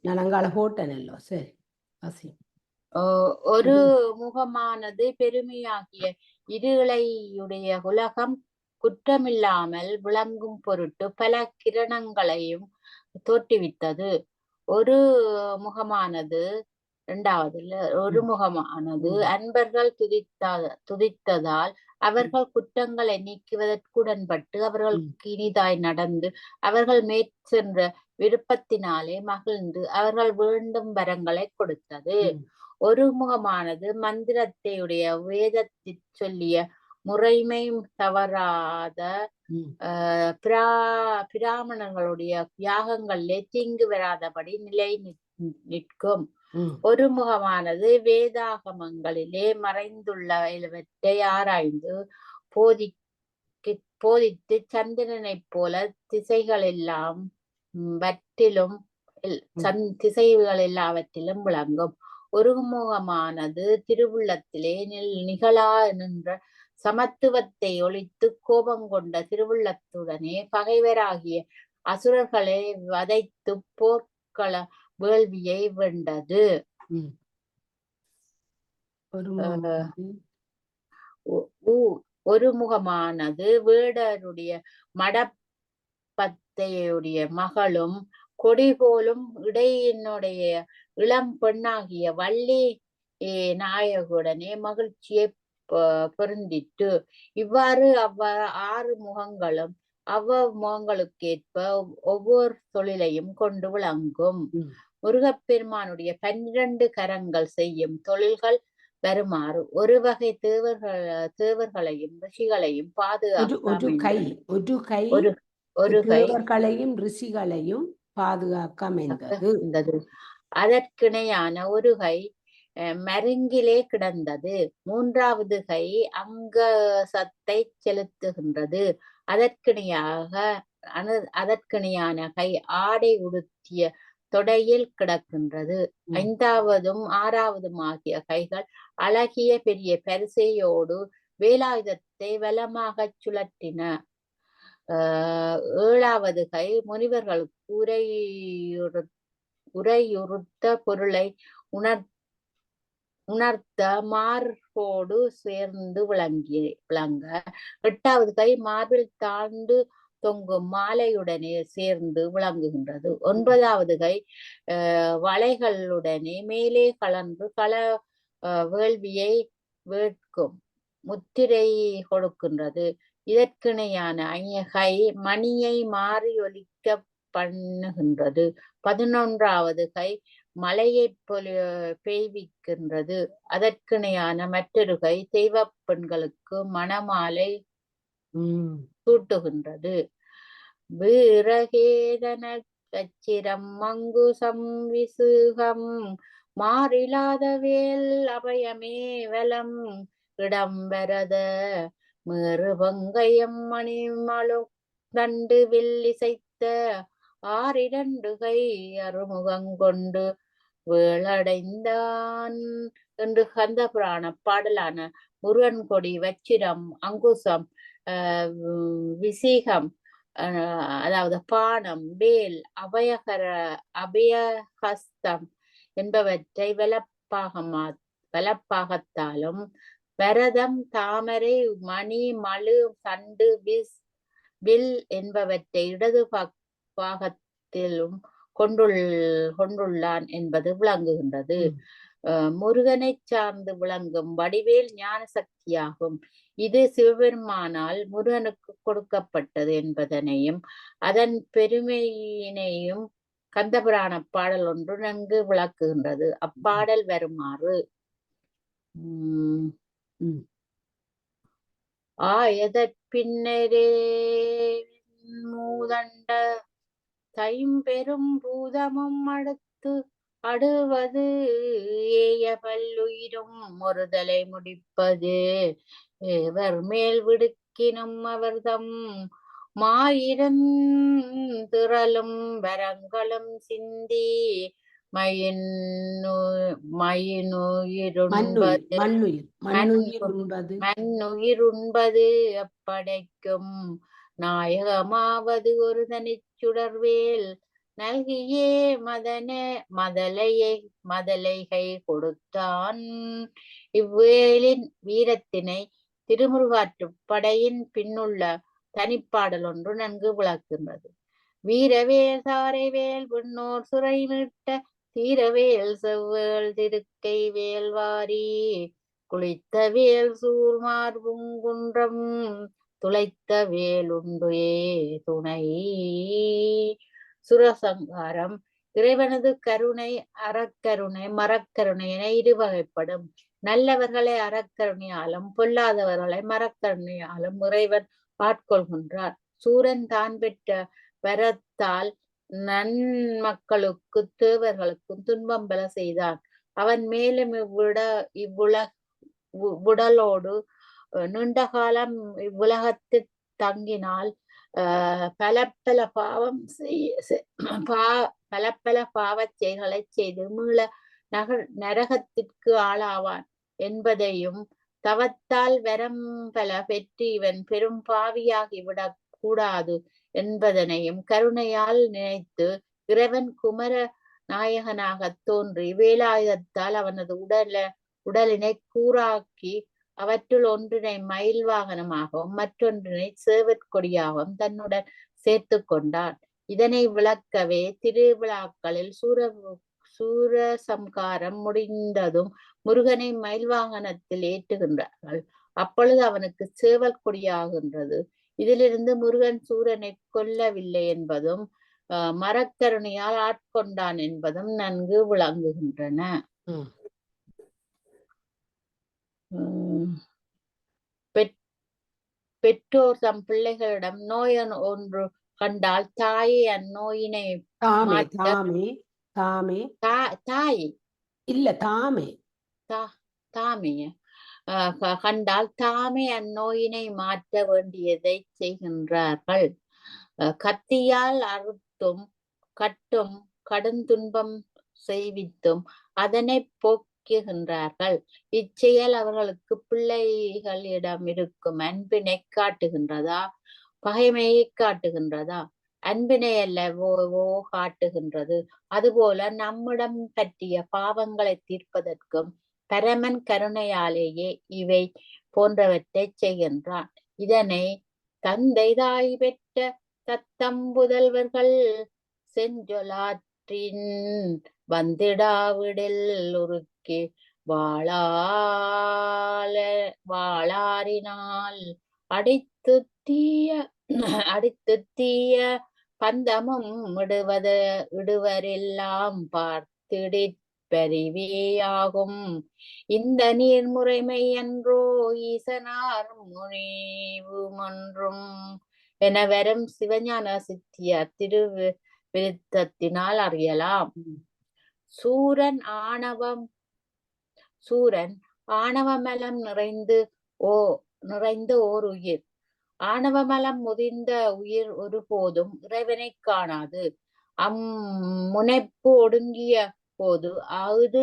நான் அங்கால போட்டேனல்லோ. சரி வாசி.
ஒரு முகமானது பெருமையாகிய இருளையுடைய உலகம் குற்றமில்லாமல் விளங்கும் பொருட்டு பல கிரணங்களையும் தோற்றுவித்தது. ஒரு முகமானது ஒரு முகமானது அன்பர்கள் துதித்ததால் அவர்கள் குற்றங்களை நீக்குவதற்குடன்பட்டு அவர்களுக்கு இனிதாய் நடந்து அவர்கள் மேற்சென்ற விருப்பத்தினாலே மகிழ்ந்து அவர்கள் வேண்டும் வரங்களை கொடுத்தது. ஒரு முகமானது மந்திரத்தையுடைய வேதத்தில் சொல்லிய முறைமை தவறாத
ம்.
பிராமணர்களுடைய யாகங்களிலே தீங்கு வராதபடி நிலை நிற்கும்.
ம்.
ஒருமுகமானது வேதாகமங்களிலே மறைந்துள்ளவற்றை ஆராய்ந்து போதித்து சந்திரனைப் போல திசைகள் எல்லாம் வற்றிலும் திசைகள் எல்லாவற்றிலும் விளங்கும். ஒருமுகமானது திருவுள்ளத்திலே நிகழா நின்ற சமத்துவத்தை ஒழித்து கோபம் கொண்ட திருவுள்ளத்துடனே பகைவராகிய அசுரர்களை வதைத்து போர்க்கள வேள்வியை வென்றது. ஒருமுகமானது வேடருடைய மடப்பத்தையுடைய மகளும் கொடி போலும் இடையினுடைய இளம் பெண்ணாகிய வள்ளி நாயகுடனே மகிழ்ச்சியை பொருந்திட்டு இவ்வாறு 6 முகங்களும் முகங்களுக்கேற்ப ஒவ்வொரு தொழிலையும் கொண்டு விளங்கும். முருகப்பெருமானுடைய 12 கரங்கள் செய்யும் தொழில்கள் வருமாறு ஒரு வகை தேவர்களையும் ரிஷிகளையும்
தேவர்களையும் ரிஷிகளையும் பாதுகாக்க அமைந்தது.
அதற்கிணையான ஒரு கை மருங்கிலே கிடந்தது. 3வது கை அங்கசத்தை செலுத்துகின்றது. அதற்கிணையான கை ஆடை உடுத்திய தொடையில் கிடக்கின்றது. 5வதும் 6வதும் ஆகிய கைகள் அழகிய பெரிய பரிசையோடு வேலாயுதத்தை வலமாக சுழற்றின. 7வது கை முனிவர்களுக்கு உரையுறுத்த பொருளை உணர்த்த மார்போடு சேர்ந்து விளங்க. 8வது கை மார்பில் தாழ்ந்து தொங்கும் மாலையுடனே சேர்ந்து விளங்குகின்றது. 9வது கை வளைகளுடனே மேலே கலந்து வேள்வியை வேட்கும் முத்திரை கொடுக்கின்றது. இதற்கிணையான கை மணியை மாறி ஒலிக்க பண்ணுகின்றது. 11வது கை மலையை பெய்விக்கின்றது. அதற்கிணையான மற்றொரு கை தெய்வ பெண்களுக்கு மணமாலை சூட்டுகின்றது. வீரகேதன கச்சிரம் மங்குசம் விசுகம் மாறிலாத வேல் அபயமே வலம் இடம்பெறத மேறு பங்கயம் மணிமழு தண்டு வில்லிசைத்த 6 கை அறுமுகங்கொண்டு வேளடைந்தான் என்று கந்த புராண பாடலான முருகன் கொடி வச்சிரம் அங்குசம் விசீகம் அதாவது பானம் வேல் அபயஹஸ்தம் என்பவற்றை வலப்பாகத்தாலும் பரதம் தாமரை மணி மழு தண்டு வில் என்பவற்றை இடது பாகத்திலும் கொண்டுள்ளான் என்பது விளங்குகின்றது. முருகனை சார்ந்து விளங்கும் வடிவேல் ஞான சக்தியாகும். இது சிவபெருமானால் முருகனுக்கு கொடுக்கப்பட்டது என்பதனையும் அதன் பெருமையினையும் கந்தபுராண பாடல் ஒன்று நன்கு விளக்குகின்றது. அப்பாடல் வருமாறு: ஆயதற்பின்னரே மூதண்ட தைம்பெரும் பூதமும் அடுவது ஏய பல்லுயிரும் ஒருதலை முடிப்பது ஏவர் மேல் விடுக்கினும் அவர்தம் திரளும் வரங்களும் சிந்தி மண்ணுயிருண்பது அப்படைக்கும் நாயகமாவது ஒரு தனிச்சுடர்வேல் நல்கியே மதலைகை கொடுத்தான். இவ்வேலின் வீரத்தினை திருமுருகாற்றுப்படையின் பின்னுள்ள தனிப்பாடல் ஒன்று நன்கு விளக்குகின்றது. வீரவேல் சாரைவேல் விண்ணோர் சுரை மீட்ட தீரவேல் செவ்வேல் திருக்கை வேல்வாரி குளித்த வேல் சூர்மார்புங்குன்றம் துளைத்த வேலுண்டுயே துணை. சுரசங்காரம் இறைவனது கருணை அறக்கருணை மரக்கருணை என இருவகைப்படும். நல்லவர்களை அறக்கருணையாலும் பொல்லாதவர்களை மரக்கருணையாலும் இறைவன் ஆட்கொள்கின்றார். சூரன் தான் பெற்ற வரத்தால் நன்மக்களுக்கு தேவர்களுக்கும் துன்பம் பல செய்தான். அவன் மேலும் இவ்வுடலோடு நீண்ட காலம் இவ்வுலகத்தில் தங்கினால் பல பல பாவச் செயல்களை செய்து மீள நரகத்திற்கு ஆளாவான் என்பதையும், தவத்தால் வரம் பல பெற்று இவன் பெரும் பாவியாகி விடக் கூடாது என்பதனையும் கருணையால் நினைத்து இறைவன் குமர நாயகனாக தோன்றி வேலாயுதத்தால் அவனது உடலினை கூறாக்கி அவற்றுள் ஒன்றினை மயில் வாகனமாகவும் மற்றொன்றினை சேவற்கொடியாகவும் தன்னுடன் சேர்த்து கொண்டான். இதனை விளக்கவே திருவிழாக்களில் சூரசம்காரம் முடிந்ததும் முருகனை மயில் வாகனத்தில் ஏற்றுகின்றார்கள். அப்பொழுது அவனுக்கு சேவல் கொடியாகின்றது. இதிலிருந்து முருகன் சூரனை கொல்லவில்லை என்பதும் மரக்கருணையால் ஆட்கொண்டான் என்பதும் நன்கு விளங்குகின்றன. பெற்றோர் தம் பிள்ளைகளிடம் நோய் ஒன்று கண்டால் தாயை அந்நோயினை கண்டால் தாமே அந்நோயினை மாற்ற வேண்டியதை செய்கின்றார்கள். கத்தியால் அறுத்தும் கட்டும் கடுந்துன்பம் செய்வித்தும் அதனை போக்குகின்றார்கள். இச்செயல் அவர்களுக்கு பிள்ளைகளிடம் இருக்கும் அன்பினை காட்டுகின்றதா, பகைமையை காட்டுகின்றதா? அன்பினை அல்லவோ காட்டுகின்றது. அதுபோல நம்மிடம் பற்றிய பாவங்களை தீர்ப்பதற்கும் பரமன் கருணையாலேயே இவை போன்றவற்றை செய்கின்றான். இதனை தந்தை தாய் பெற்ற தத்தம்புதல்வர்கள் செஞ்சொலாற்றின் வந்திடாவிடில் உருக்கி வாளாரினால் அடித்து தீய பந்தமும் இடுவரெல்லாம் பார்த்திடிற் பரிவேயாகும். இந்த நீர்முறைமை அன்றோ ஈசனார் முனிவுமன்றும் என வரும் சிவஞான சித்தியார் திருவிருத்தத்தினால் அறியலாம். சூரன் ஆணவமலம் நிறைந்த ஓர் உயிர். ஆணவமலம் முதிர்ந்த உயிர் ஒருபோதும் இறைவனை காணாது. அம்முனைப்பு ஒடுங்கிய போது அது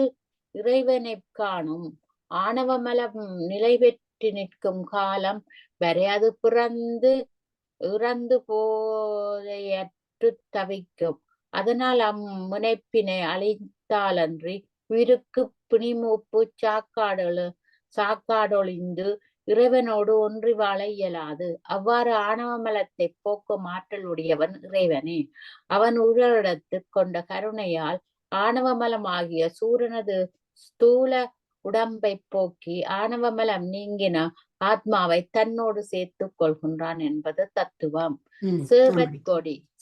இறைவனை காணும். ஆணவமலம் நிலை பெற்று நிற்கும் காலம் வரை அது இறந்து போதையற்று தவிக்கும். அதனால் அம்முனைப்பினை அழித்தாலன்றி உயிருக்கு பிணிமூப்பு சாக்காடொழிந்து இறைவனோடு ஒன்றி வாழ இயலாது. அவ்வாறு ஆணவமலத்தை போக்கும் ஆற்றல் உடையவன் இறைவனே. அவன் உடலிடத்து கொண்ட கருணையால் ஆணவமலமாகிய சூரனது ஸ்தூல உடம்பை போக்கி ஆணவமலம் நீங்கின ஆத்மாவை தன்னோடு சேர்த்துக் கொள்கின்றான் என்பது தத்துவம்.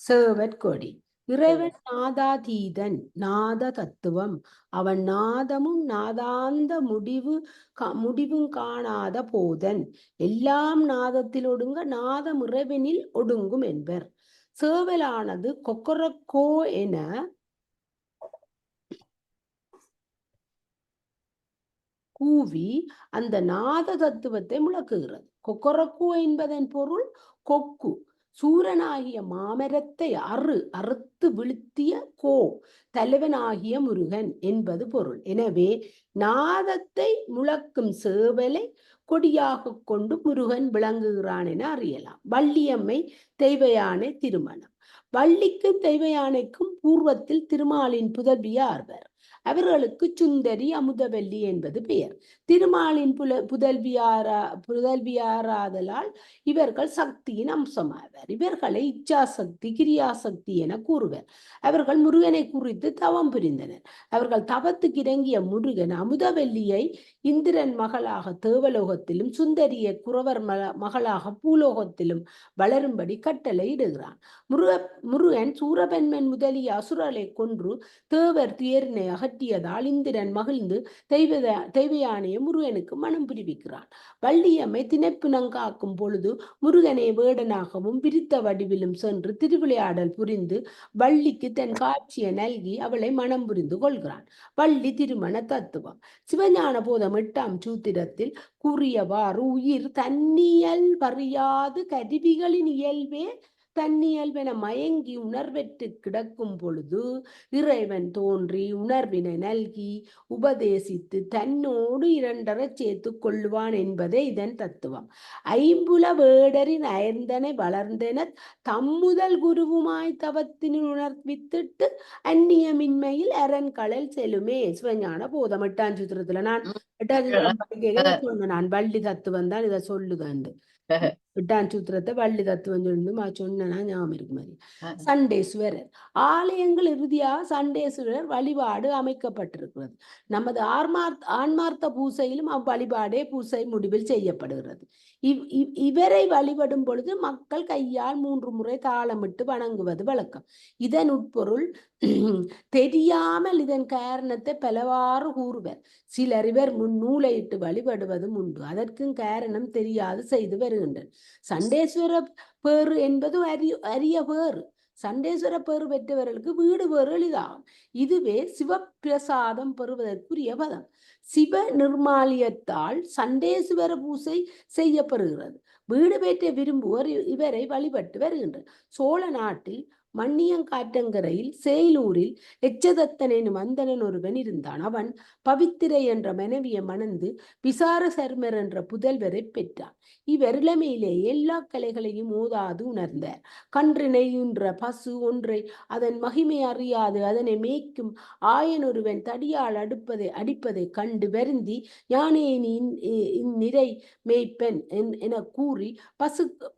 சேவற்கொடி இறைவன் நாதாதீதன், நாத தத்துவம். அவன் நாதமும் நாதாந்த முடிவும் காணாத போதன். எல்லாம் நாதத்தில் ஒடுங்க நாதம் இறைவனில் ஒடுங்கும் என்பர். சேவலானது கொக்கரக்கோ என கூவி அந்த நாத தத்துவத்தை முழக்குகிறது. கொக்கரக்கோ என்பதன் பொருள் கொக்கு. சூரனாகிய மாமரத்தை அறுத்து வீழ்த்திய தலைவனாகிய முருகன் என்பது பொருள். எனவே நாதத்தை முழக்கும் சேவலை கொடியாக கொண்டு முருகன் விளங்குகிறான் என அறியலாம். வள்ளியம்மை தெய்வ யானை திருமணம். வள்ளிக்கும் தெய்வ யானைக்கும் பூர்வத்தில் திருமாலின் புதல்வியார்வர். அவர்களுக்கு சுந்தரி அமுதவல்லி என்பது பெயர். திருமாலின் புதல்வியாராதலால் இவர்கள் சக்தியின் அம்சமாவர். இவர்களை இச்சாசக்தி கிரியாசக்தி என கூறுவர். அவர்கள் முருகனை குறித்து தவம் புரிந்தனர். அவர்கள் தவத்துக்கு இறங்கிய முருகன் அமுதவல்லியை இந்திரன் மகளாக தேவலோகத்திலும் சுந்தரியை குறவர் மகளாக பூலோகத்திலும் வளரும்படி கட்டளையிடுகிறான். முருகன் சூரபன்மன் முதலிய அசுரலை கொன்று தேவர் தேரினை அகற்றியதால் இந்திரன் மகிழ்ந்து தெய்வயானையை முருகனுக்கு மனம் புரிவிக்கிறான். வள்ளியம்மை திணைப்புணங்காக்கும் பொழுது முருகனை வேடனாகவும் விரித்த வடிவிலும் சென்று திருவிளையாடல் புரிந்து வள்ளிக்கு தன் காட்சியை நல்கி அவளை மனம் புரிந்து கொள்கிறான். வள்ளி திருமண தத்துவம். சிவஞான போதம் 8ஆம் சூத்திரத்தில் கூறியவாறு உயிர் தன்னியல் பறியாது கருவிகளின் இயல்பே தன்னியல்பென மயங்கி உணர்வெற்று கிடக்கும் பொழுது இறைவன் தோன்றி உணர்வினை நல்கி உபதேசித்து தன்னோடு 2 சேர்த்து கொள்ளுவான் என்பதே இதன் தத்துவம். ஐம்புல வேடரின் அயர்ந்தனை வளர்ந்தென தம்முதல் குருவுமாய் தவத்தினில் உணர்வித்திட்டு அந்நியமின்மையில் அரண்களல் செலுமே. சிவஞான போதம் 8ஆம் சூத்திரத்துல நான் 8ஆம் சூத்திரம் சொன்னேன். நான் வள்ளி தத்துவம் தான் இதை சொல்லுதேன். 8ஆம் சூத்திரத்தை வள்ளி தத்துவம் சொன்னா ஞாபகம் இருக்கு மாதிரி. சண்டேஸ்வரர் ஆலயங்கள் இறுதியாக சண்டேஸ்வரர் வழிபாடு அமைக்கப்பட்டிருக்கிறது. நமது ஆன்மார்த்த பூசையிலும் அவ்வழிபாடே பூசை முடிவில் செய்யப்படுகிறது. இவரை வழிபடும் பொழுது மக்கள் கையால் 3 முறை தாளமிட்டு வணங்குவது வழக்கம். இதன் உட்பொருள் தெரியாமல் இதன் காரணத்தை பலவாறு கூறுவர். சிலர் இவர் நூலையிட்டு வழிபடுவதும் உண்டு. அதற்கும் காரணம் தெரியாது செய்து வருகின்றனர். சண்டேஸ்வர பேறு என்பது அரிய பேறு. சண்டேஸ்வர பேறு பெற்றவர்களுக்கு வீடு பேறு எளிதாகும். இதுவே சிவப்பிரசாதம் பெறுவதற்குரிய பதம். சிவ நிர்மாலியத்தால் சண்டேஸ்வர பூசை செய்யப்படுகிறது. வீடு பெற்ற விரும்புவோர் இவரை வழிபட்டு வருகின்றனர். சோழ நாட்டில் மண்ணியங்காற்றங்கரையில் சேலூரில் எச்சதத்தன் எனும் அந்தணன் ஒருவன் இருந்தான். அவன் பவித்திரை என்ற மனைவியை மணந்து விசார சர்மர் என்ற புதல்வரை பெற்றான். இவர் இளமையிலே எல்லா கலைகளையும் ஓதாது உணர்ந்தார். கன்றினையுன்ற பசு ஒன்றை அதன் மகிமை அறியாது அதனை மேய்க்கும் ஆயன் ஒருவன் தடியால் அடிப்பதை கண்டு வருந்தி யானையின் நிறை மேய்ப்பன் என கூறி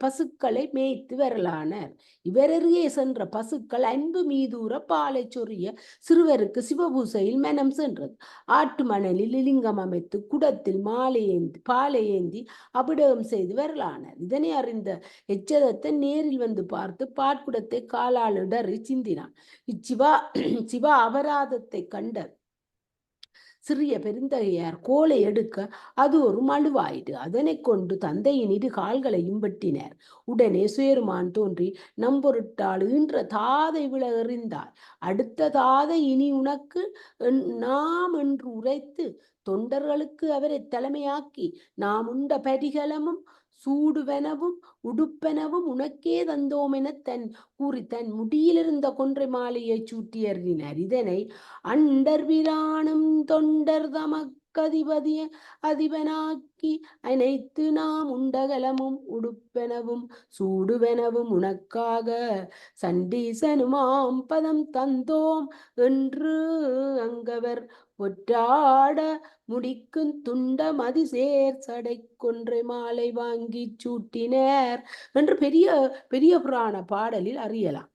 பசுக்களை மேய்த்து வரலானார். இவரருகே சென்ற பசுக்கள் அன்பு மீதூர பாலை சொரிய சிறுவருக்கு சிவபூசையில் மனம் சென்றது. ஆட்டு மணலில் லிங்கம் அமைத்து குடத்தில் பாலை ஏந்தி அபிடகம் செய்து வரலானார். இதனை அறிந்த எச்சதத்தன் நேரில் வந்து பார்த்து பாட்குடத்தை காலால் இடறி சிந்தினான். சிவா அபராதத்தை கண்ட சிறிய பெருந்தகையார் கோலை எடுக்க அது ஒரு மழுவாயிடு. அதனை கொண்டு தந்தையின் 2 கால்களையும் வெட்டினார். உடனே சுயருமான் தோன்றி நம்பொருட்டால் ஈன்ற தாதை விழ எறிந்தார். அடுத்த தாதை இனி உனக்கு நாம் என்று உரைத்து தொண்டர்களுக்கு அவரை தலைமையாக்கி நாம் உண்ட பரிகலமும் சூடுவனவும் உடுப்பனவும் உனக்கே தந்தோம் என கூறி தன் முடியிலிருந்த கொன்றை மாலையை சூட்டி எறினார். இதனை அண்டர்விரானும் தொண்டர் அதிபனாக்கி அனைத்து நாம் உண்டகலமும் உடுப்பெனவும் சூடுவெனவும் உனக்காக சண்டீசனுமாம் பதம் தந்தோம் என்று அங்கவர் ஒற்றாட முடிக்கும் துண்ட மதிசேர் சடை கொன்றை மாலை வாங்கி சூட்டினர் என்று பெரிய புராண பாடலில் அறியலாம்.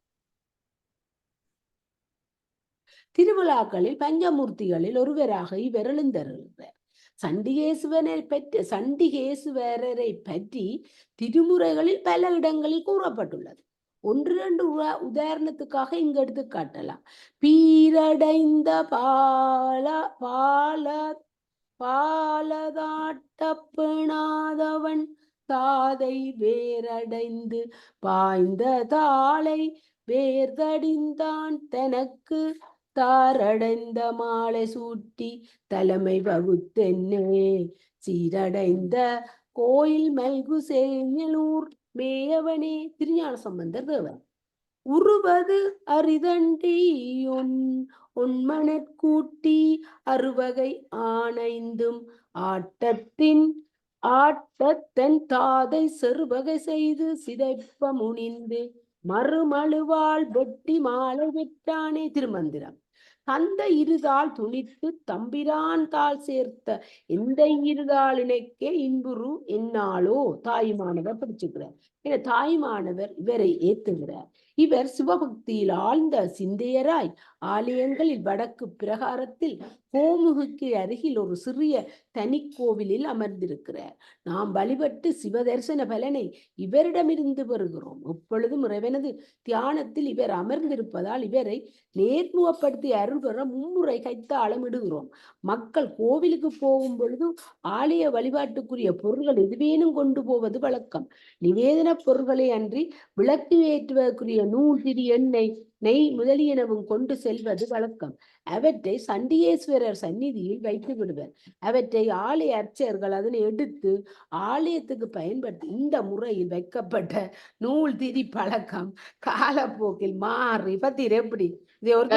திருவிழாக்களில் பஞ்சமூர்த்திகளில் ஒருவராக இவர் எழுந்தருள்கிறார். சண்டிகேசுவரரை பற்றி திருமுறைகளில் பல இடங்களில் கூறப்பட்டுள்ளது. 1-2 உதாரணத்துக்காக இங்க எடுத்து காட்டலாம். பீரடைந்த பாலதாட்டப்பெணாதவன் தாதை வேரடைந்து பாய்ந்த தாளை வேர்தடிந்தான் தனக்கு தாரடைந்த மாலை சூட்டி தலைமை வகுத்தென்னே சீரடைந்த கோயில் மல்கு சேஞலூர் மேயவனே. திருஞான சம்பந்தர் தேவர். உருவது அரிதண்டி ஒன்மனற்கூட்டி அறுவகை ஆனைந்தும் ஆட்டத்தன் தாதை செருவகை செய்து சிதைப்ப முனிந்து மறுமழுவாள் வெட்டி மாலை வெட்டானே. திருமந்திரம். தந்த இருதாள் துணித்து தம்பிரான் தாள் சேர்த்த எந்த இருதாள் இணைக்கே இன்புறு என்னாலோ தாயுமானவர் படிச்சுக்கிறார். ஏன்னா தாயுமானவர் இவரை ஏத்துகிறார். இவர் சிவபக்தியில் ஆழ்ந்த சிந்தையராய் ஆலயங்களில் வடக்கு பிரகாரத்தில் கோமுகுக்கு அருகில் ஒரு சிறிய தனி கோவிலில் அமர்ந்திருக்கிறார். நாம் வழிபட்டு சிவ தரிசன பலனை இவரிடமிருந்து பெறுகிறோம். எப்பொழுதும் இறைவனது தியானத்தில் இவர் அமர்ந்திருப்பதால் இவரை நேர்முகப்படுத்தி அருள் பெற மும்முறை கைத்தாளம் இடுகிறோம். மக்கள் கோவிலுக்கு போகும் பொழுது ஆலய வழிபாட்டுக்குரிய பொருள்கள் எதுவேனும் கொண்டு போவது வழக்கம். நிவேதன பொருள்களை அன்றி விளக்கு ஏற்றுவதற்குரிய நூல், திரி, எண்ணெய், நெய் முதலியனவும் கொண்டு செல்வது வழக்கம். அவற்றை சண்டிகேஸ்வரர் சந்நிதியில் வைத்து விடுவர். அவற்றை ஆலய அர்ச்சகர்கள் அதனை எடுத்து ஆலயத்துக்கு பயன்படுத்தி இந்த முறையில் வைக்கப்பட்ட நூல், திரி பழக்கம் காலப்போக்கில் மாறி பத்திர எப்படி இது ஒரு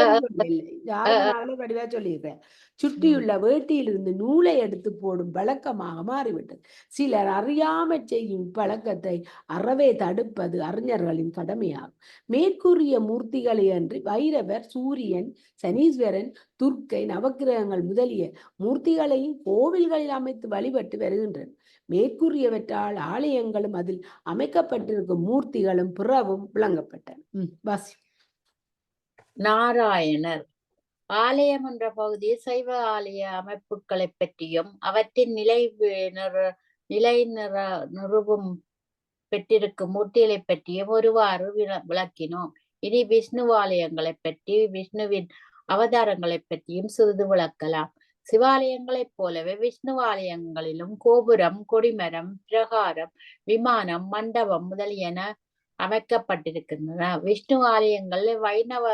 வடிவா சொல்லியிருக்கேன். சுற்றியுள்ள வேட்டியிலிருந்து நூலை எடுத்து போடும் பழக்கமாக மாறிவிட்டது. சிலர் அறியாமல் செய்யும் பழக்கத்தை அறவே தடுப்பது அறிஞர்களின் கடமையாகும். மேற்கூறிய மூர்த்திகளை அன்றி வைரவர், சூரியன், சனீஸ்வரன், துர்க்கை, நவக்கிரகங்கள் முதலிய மூர்த்திகளையும் கோவில்களில் அமைத்து வழிபட்டு வருகின்றனர். மேற்கூறியவற்றால் ஆலயங்களும் அதில் அமைக்கப்பட்டிருக்கும் மூர்த்திகளும் பிறவும் விளங்கப்பட்டன. வாசி.
நாராயணர் ஆலயம் என்ற பகுதி சைவ ஆலய அமைப்புகளை பற்றியும் அவற்றின் நிலை நிறுவும் பெற்றிருக்கும் மூர்த்திகளை பற்றியும் ஒருவாறு விளக்கினோம். இனி விஷ்ணு ஆலயங்களை பற்றி, விஷ்ணுவின் அவதாரங்களை பற்றியும் சிறிது விளக்கலாம். சிவாலயங்களைப் போலவே விஷ்ணு ஆலயங்களிலும் கோபுரம், கொடிமரம், பிரகாரம், விமானம், மண்டபம் முதலியன அமைக்கப்பட்டிருக்கின்றன. விஷ்ணு ஆலயங்களில் வைணவ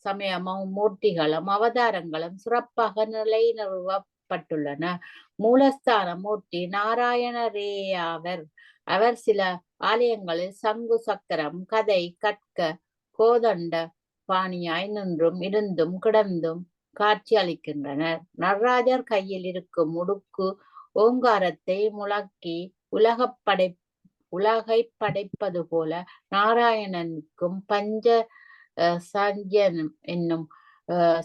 சமய மூர்த்திகளும் அவதாரங்களும் சிறப்பாக நிலை நிறுவப்பட்டுள்ளன. மூலஸ்தான மூர்த்தி நாராயணரேயாவர். அவர் சில ஆலயங்களில் சங்கு, சக்கரம், கதை, கட்க, கோதண்ட பாணியாய் நின்றும் இருந்தும் கிடந்தும் காட்சி அளிக்கின்றனர். நடராஜர் கையில் இருக்கும் முடுக்கு ஓங்காரத்தை முழக்கி உலகை படைப்பது போல நாராயணனுக்கும் பஞ்ச சஞ்சனம் என்னும்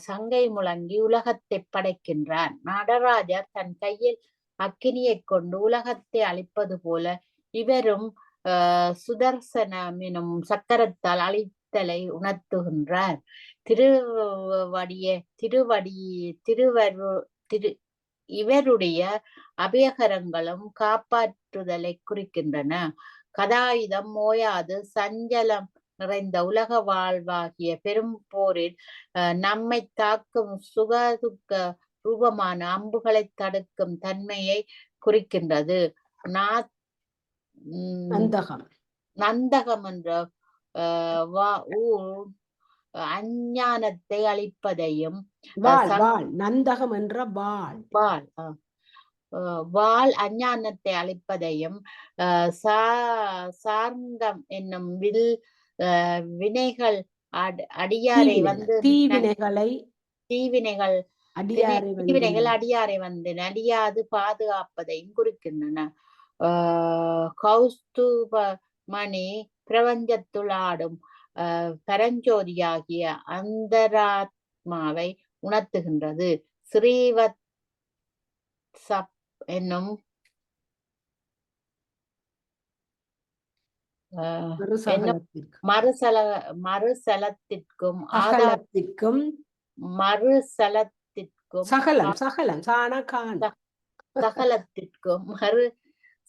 சங்கை முழங்கி உலகத்தை படைக்கின்றார். நடராஜர் தன் கையில் அக்கினியை கொண்டு உலகத்தை அழிப்பது போல இவரும் சுதர்சனம் எனும் சக்கரத்தால் அழித்தலை உணர்த்துகின்றார். இவருடைய அபயகரங்களும் காப்பாற்றுதலை குறிக்கின்றன. கதாயுதம் ஓயாது சஞ்சலம் நிறைந்த உலக வாழ்வாகிய பெரும் போரில் நம்மை தாக்கும் சுகதுக்க ரூபமான அம்புகளை தடுக்கும் தன்மையை குறிக்கின்றது. நந்தகம் என்ற அஞ்ஞானத்தை அழிப்பதையும்,
நந்தகம் என்ற
வாள் அஞ்ஞானத்தை அழிப்பதையும், சார்ந்தம் என்னும் வில் வினைகள் அடியாரை வந்து தீவினைகள் அடியாரை வந்து நடியாது பாதுகாப்பதையும் குறிக்கின்றன. கௌஸ்துபமணி பிரபஞ்சத்துள் ஆடும் பரஞ்சோதியாகிய அந்தராத்மாவை உணர்த்துகின்றது. ஸ்ரீவத் சப் என்னும் மறுசலத்திற்கும்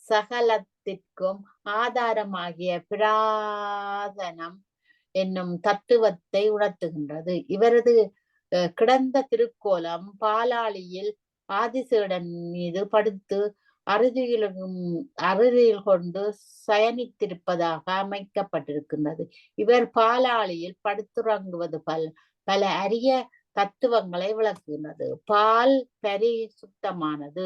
சகலத்திற்கும் ஆதாரமாகிய பிராதனம் என்னும் தத்துவத்தை உணர்த்துகின்றது. இவரது கிடந்த திருக்கோலம் பாலாளியில் ஆதிசேடன் மீது படுத்து அறுதியில் கொண்டு சயனித்திருப்பதாக அமைக்கப்பட்டிருக்கின்றது. இவர் பாலாளியில் படுத்துறங்குவது பல அரிய தத்துவங்களை விளக்குகின்றது. பால் பரிசுத்தமானது,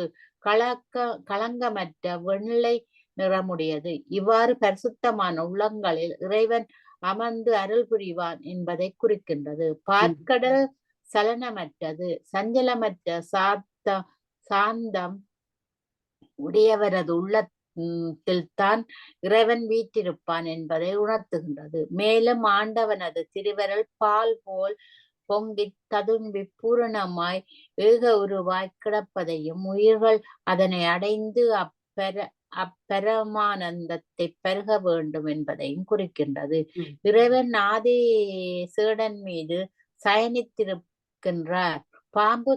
களங்கமற்ற வெள்ளை நிறமுடையது. இவ்வாறு பரிசுத்தமான உள்ளங்களில் இறைவன் அமர்ந்து அருள் புரிவான் என்பதை குறிக்கின்றது. பாற்கடல் சலனமற்றது, சஞ்சலமற்ற சாந்தம் உடையவரது உள்ளத்தில் தான் இறைவன் வீற்றிருப்பான் என்பதை உணர்த்துகின்றது. மேலும் ஆண்டவனது திருவருள் பால் போல் பொங்கி ததும்பி பூரணமாய் ஏக உருவாய் கிடப்பதையும் உயிர்கள் அதனை அடைந்து அப்பரமானந்தத்தை பெருக வேண்டும் என்பதையும் குறிக்கின்றது. இறைவன் ஆதி சேடன் மீது சயனித்திருக்கின்றார். பாம்பு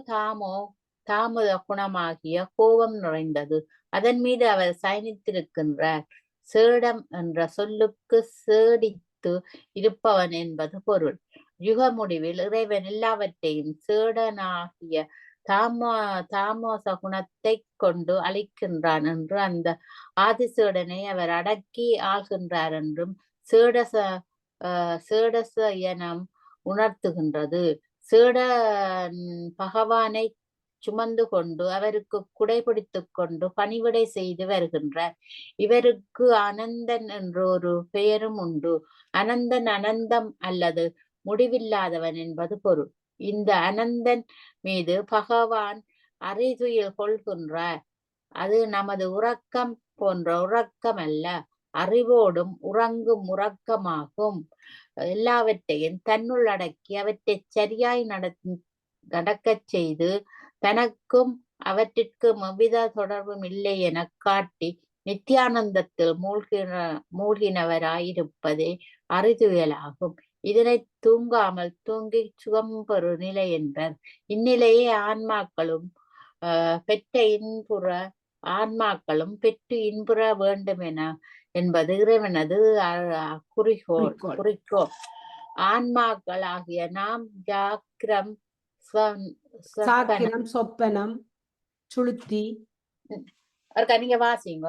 தாமத குணமாகிய கோபம் நிறைந்தது. அதன் மீது அவர் சயனித்திருக்கின்றார். சேடம் என்ற சொல்லுக்கு சேடித்து இருப்பவன் என்பது பொருள். யுக முடிவில் இறைவன் எல்லாவற்றையும் சேடனாகிய தாமோச குணத்தை கொண்டு அழிக்கின்றான் என்று அந்த ஆதிசேடனை அவர் அடக்கி ஆள்கின்றார் என்றும் சேடசயனம் உணர்த்துகின்றது. சேட பகவானை சுமந்து கொண்டு அவருக்கு குடைபிடித்துக் கொண்டு பணிவிடை செய்து வருகின்றார். இவருக்கு அனந்தன் என்ற ஒரு பெயரும் உண்டு. அனந்தன் அனந்தம் அல்லது முடிவில்லாதவன் என்பது பொருள். இந்த அனந்தன் மீது பகவான் அறிதுயில் கொள்கின்றார். அது நமது உறக்கம் போன்ற உறக்கம் அல்ல, அறிவோடும் உறங்கும் உறக்கமாகும். எல்லாவற்றையும் தன்னுள் அடக்கி அவற்றை சரியாய் நடக்கச் செய்து தனக்கும் அவற்றிற்கும் எவ்வித தொடர்பும் இல்லை என காட்டி நித்தியானந்தத்தில் மூழ்கினவராயிருப்பதே அறிதுயலாகும். இதனை தூங்காமல் தூங்கி சுகம் பெறு நிலை என்பர். இந்நிலையை ஆன்மாக்களும் பெற்று இன்புற வேண்டும் என்பது இறைவனது குறிக்கோள். ஆன்மாக்கள் ஆகிய நாம்
சாக்கிரம் சொப்பனம் சுளுத்தி
நீங்க வாசிங்க.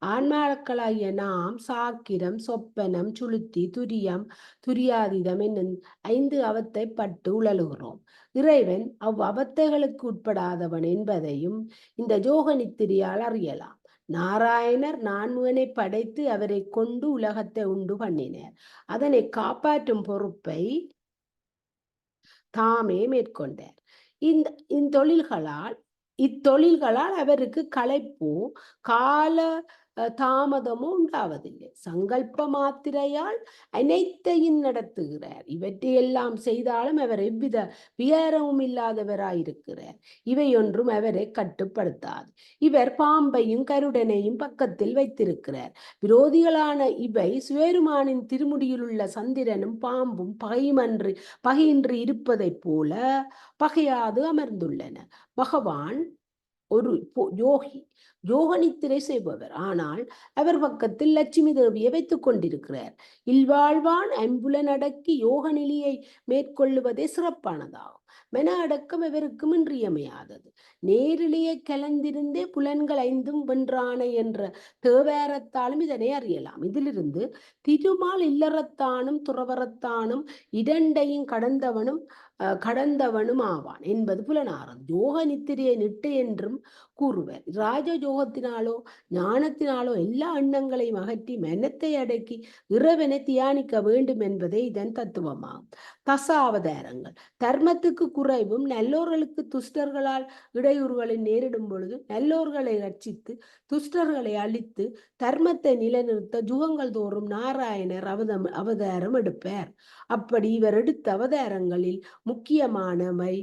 ஆன்மாக்களாகிய நாம் சாக்கிரம் சொப்பனம் சுளுத்தி துரியம் துரியாதீதம் என்னும் 5 அவத்தை பட்டு உழலுகிறோம். இறைவன் அவத்தைகளுக்கு உட்படாதவன் என்பதையும் இந்த யோக நித்திரியால் அறியலாம். நாராயணர் நான்முகனை படைத்து அவரை கொண்டு உலகத்தை உண்டு பண்ணினார். அதனை காப்பாற்றும் பொறுப்பை தாமே மேற்கொண்டார். இத்தொழில்களால் அவருக்கு களைப்போ கால தாமதமோ உண்டாவதில்லை. சங்கல்ப மாத்திரையால் அனைத்தையும் நடத்துகிறார். இவற்றையெல்லாம் செய்தாலும் அவர் எவ்வித விகாரமும் இல்லாதவராயிருக்கிறார். இவை ஒன்றும் அவரை கட்டுப்படுத்தாது. இவர் பாம்பையும் கருடனையும் பக்கத்தில் வைத்திருக்கிறார். விரோதிகளான இவை சிவபெருமானின் திருமுடியில் உள்ள சந்திரனும் பாம்பும் பகையின்றி இருப்பதைப் போல பகையாது அமர்ந்துள்ளன. பகவான் ஒரு யோக நித்திரை செய்பவர். ஆனால் அவர் பக்கத்தில் லட்சுமி தேவியை வைத்துக் கொண்டிருக்கிறார். இல்வாழ்வான் அம்புலன் அடக்கி யோக நிலையை மேற்கொள்ளுவதே சிறப்பானதாகும். மன அடக்கம் எவருக்கும் இன்றியமையாதது. நேரிலேயே கலந்திருந்தே புலன்கள் 5 வென்றான என்ற தேவாரத்தாலும் இதனை அறியலாம். இதிலிருந்து திருமால் இல்லறத்தானும் துறவரத்தானும் இரண்டையும் கடந்தவனும் ஆவான் என்பது புலனாரம். யோக நித்திரையை நிட்டை என்றும் கூறுவர். ராஜயோகத்தினாலோ ஞானத்தினாலோ எல்லா எண்ணங்களையும் அகற்றி மனத்தை அடக்கி இறைவனை தியானிக்க வேண்டும் என்பதே இதன் தத்துவமாகும். தசாவதாரங்கள் தர்மத்துக்கு குறைவும் நல்லோர்களுக்கு துஷ்டர்களால் இடையூறுகளை நேரிடும் பொழுது நல்லோர்களை ரட்சித்து துஷ்டர்களை அழித்து தர்மத்தை நிலைநிறுத்த யுகங்கள் தோறும் நாராயணர் அவதாரம் எடுப்பார். அப்படி இவர் எடுத்த அவதாரங்களில் முக்கியமானவை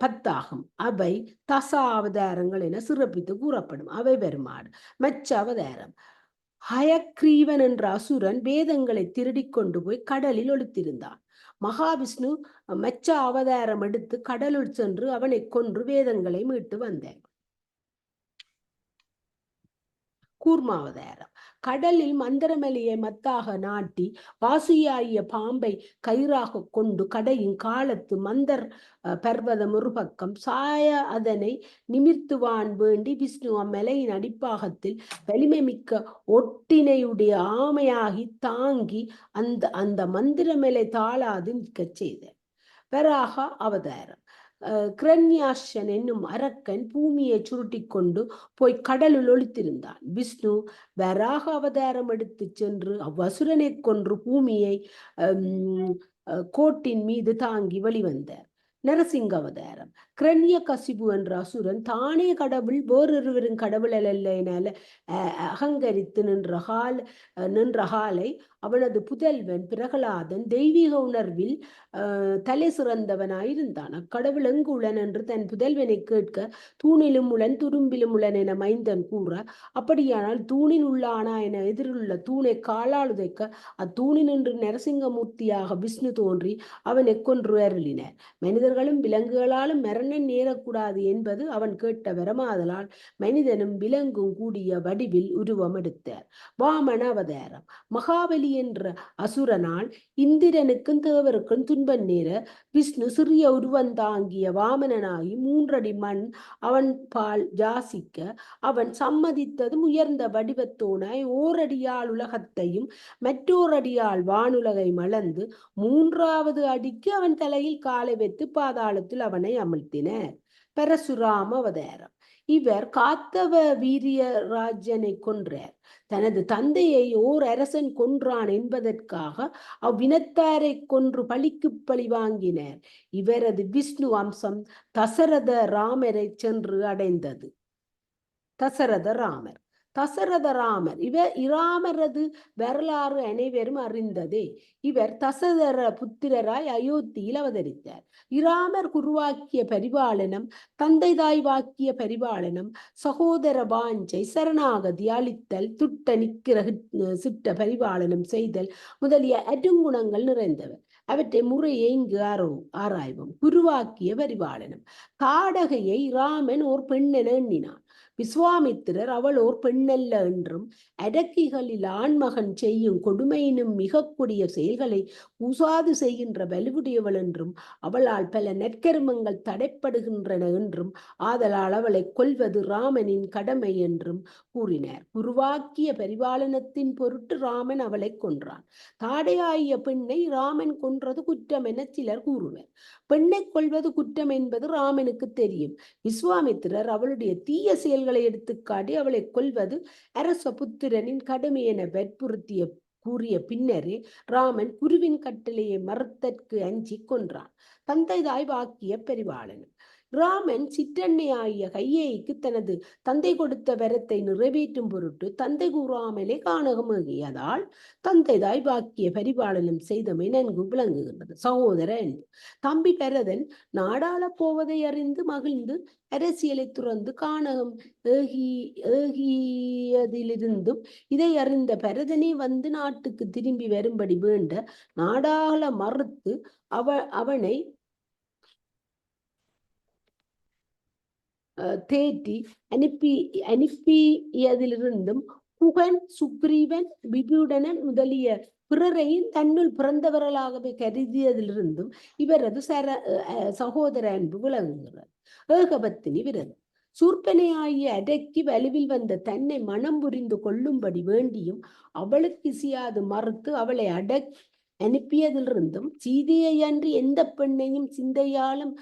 10 ஆகும். அவை தசா அவதாரங்கள் என சிறப்பித்து கூறப்படும். அவை வருமாறு மச்ச அவதாரம். ஹயக்ரீவன் என்ற அசுரன் வேதங்களை திருடி கொண்டு போய் கடலில் ஒளித்திருந்தான். மகாவிஷ்ணு மச்ச அவதாரம் எடுத்து கடலுள் சென்று அவனை கொன்று வேதங்களை மீட்டு வந்தார். கூர்மாவதாரம். கடலில் மந்திரமலையை மத்தாக நாட்டி வாசுயாகிய பாம்பை கயிறாக கொண்டு கடையின் காலத்து மந்தர் பர்வதம் ஒரு பக்கம் சாய அதனை நிமிர்த்துவான் வேண்டி விஷ்ணு அம்மலையின் அடிப்பாகத்தில் வலிமை மிக்க ஒட்டினையுடைய ஆமையாகி தாங்கி அந்த மந்திரமலை தாளாது நிற்க செய்தார். வராக அவதாரம். கிரண்யாஷன் என்னும் அரக்கன் பூமியை சுருட்டி கொண்டு போய் கடலில் ஒளித்திருந்தான். விஷ்ணு வராக அவதாரம் எடுத்து சென்று அவ்வசுரனை கொன்று பூமியை கோட்டின் மீது தாங்கி வெளிவந்தார். நரசிங்க அவதாரம். கிரண்ய கசிபு என்ற அசுரன் தானே கடவுள் வேறொருவரும் கடவுள் அல்ல என அகங்கரித்து நின்ற காலை அவனது புதல்வன் பிரகலாதன் தெய்வீக உணர்வில் தலை சிறந்தவனாயிருந்தான். அக்கடவுள் எங்கு உளன் என்று தன் புதல்வனை கேட்க, தூணிலும் உளன் துரும்பிலும் உளன் என மைந்தன் கூற, அப்படியானால் தூணில் உள்ளானா என எதிரிலுள்ள தூணை காலால் உதைக்க, அத்தூணினின்று நரசிங்கமூர்த்தியாக விஷ்ணு தோன்றி அவனை கொன்று அருளினார். மனிதர்களும் விலங்குகளாலும் மரணம் நேரக்கூடாது என்பது அவன் கேட்ட வரமாதலால் மனிதனும் விலங்கும் கூடிய வடிவில் உருவம் எடுத்தார். வாமன அவதாரம். மகாபலி என்ற அசுரனால் இந்திரனுக்கும் தேவருக்கும் துன்பம் நேர விஷ்ணு சிறிய உருவந்தாங்கிய வாமனனாகி 3 அடி மண் அவன் பால் ஜாசிக்க, அவன் சம்மதித்ததும் உயர்ந்த வடிவத்தோனாய் ஓரடியால் உலகத்தையும் மற்றோரடியால் வானுலகை மளந்து 3வது அடிக்கு அவன் தலையில் காலை வைத்து பாதாளத்தில் அவனை அமிழ்த்தினர். பரசுராம அவதாரம். இவர் காத்தவ வீரியராஜனை கொன்றார். தனது தந்தையை ஓர் அரசன் கொன்றான் என்பதற்காக அவ்வினத்தாரை கொன்று பழிக்கு பழி வாங்கினர். இவரது விஷ்ணு அம்சம் தசரத ராமரை சென்று அடைந்தது. தசரத ராமர். தசரத ராமர் இராமரது வரலாறு அனைவரும் அறிந்ததே. இவர் தசரத புத்திரராய் அயோத்தியில் அவதரித்தார். இராமர் குருவாக்கிய பரிபாலனம், தந்தை தாய் வாக்கிய பரிபாலனம், சகோதர வாஞ்சை, சரணாகதி அளித்தல், துட்ட நிக்கிற சிட்ட பரிபாலனம் செய்தல் முதலிய அருங்குணங்கள் நிறைந்தவர். அவற்றை முறையை இங்கு ஆராய்வோம். குருவாக்கிய பரிபாலனம். தாடகையை ராமன் ஓர் பெண்ணென எண்ணினான். விஸ்வாமித்திரர் அவள் ஓர் பெண்ணல்ல என்றும், அடக்கிகளில் ஆண்மகன் செய்யும் கொடுமையினும் மிக கொடிய செயல்களை உசாது செய்கின்ற வலுவுடையவள் என்றும், அவளால் பல நற்கருமங்கள் தடைப்படுகின்றன என்றும், ஆதலால் அவளை கொல்வது ராமனின் கடமை என்றும் கூறினார். குருவாக்கிய பரிபாலனத்தின் பொருட்டு ராமன் அவளை கொன்றான். தாடையாகிய பெண்ணை ராமன் கொன்றது குற்றம் என சிலர் கூறுவர். பெண்ணை கொல்வது குற்றம் என்பது ராமனுக்கு தெரியும். விஸ்வாமித்திரர் அவளுடைய தீய செயல்களை எடுத்துக்காட்டி அவளை கொல்வது அரச புத்திரனின் கடமை என வற்புறுத்திய கூறிய பின்னரே ராமன் குருவின் கட்டளையை மறுத்தற்கு அஞ்சி கொன்றான். தந்தை தாய் வாக்கிய பரிபாலனம். ராமன் சிற்றன்னையாகிய கையேயிக்கு தனது தந்தை கொடுத்த வரத்தை நிறைவேற்றும் பொருட்டு தந்தை கூறாமலே கானகமாகியதால் தந்தை தாய் வாக்கிய பரிபாலனம் செய்தமை நன்கு விளங்குகின்றது. சகோதர அன்பு. தம்பி பரதன் நாடாள போவதை அறிந்து மகிழ்ந்து அரசியலை துறந்து கானகம் ஏகியதிலிருந்தும் இதை அறிந்த பரதனே வந்து நாட்டுக்கு திரும்பி வரும்படி வேண்ட நாடாள மறுத்து அவனை தேற்றி அனுப்பியதிலிருந்தும் குகன், சுக்ரீவன், விபீடனன் முதலிய பிறரையும் தன்னுள் பிறந்தவர்களாகவே கருதியதிலிருந்தும் இவரது சகோதர அன்பு விளங்குகிறது. ஏகபத்தினி விரதம். சூர்பனையாகிய அடக்கி வலுவில் வந்த தன்னை மனம் புரிந்து கொள்ளும்படி வேண்டியும் அவளுக்கு இசையாது மறுத்து அவளை அனுப்பியதிலிருந்தும் சீதையை அன்றி எந்த பெண்ணையும் சிந்தையாலும்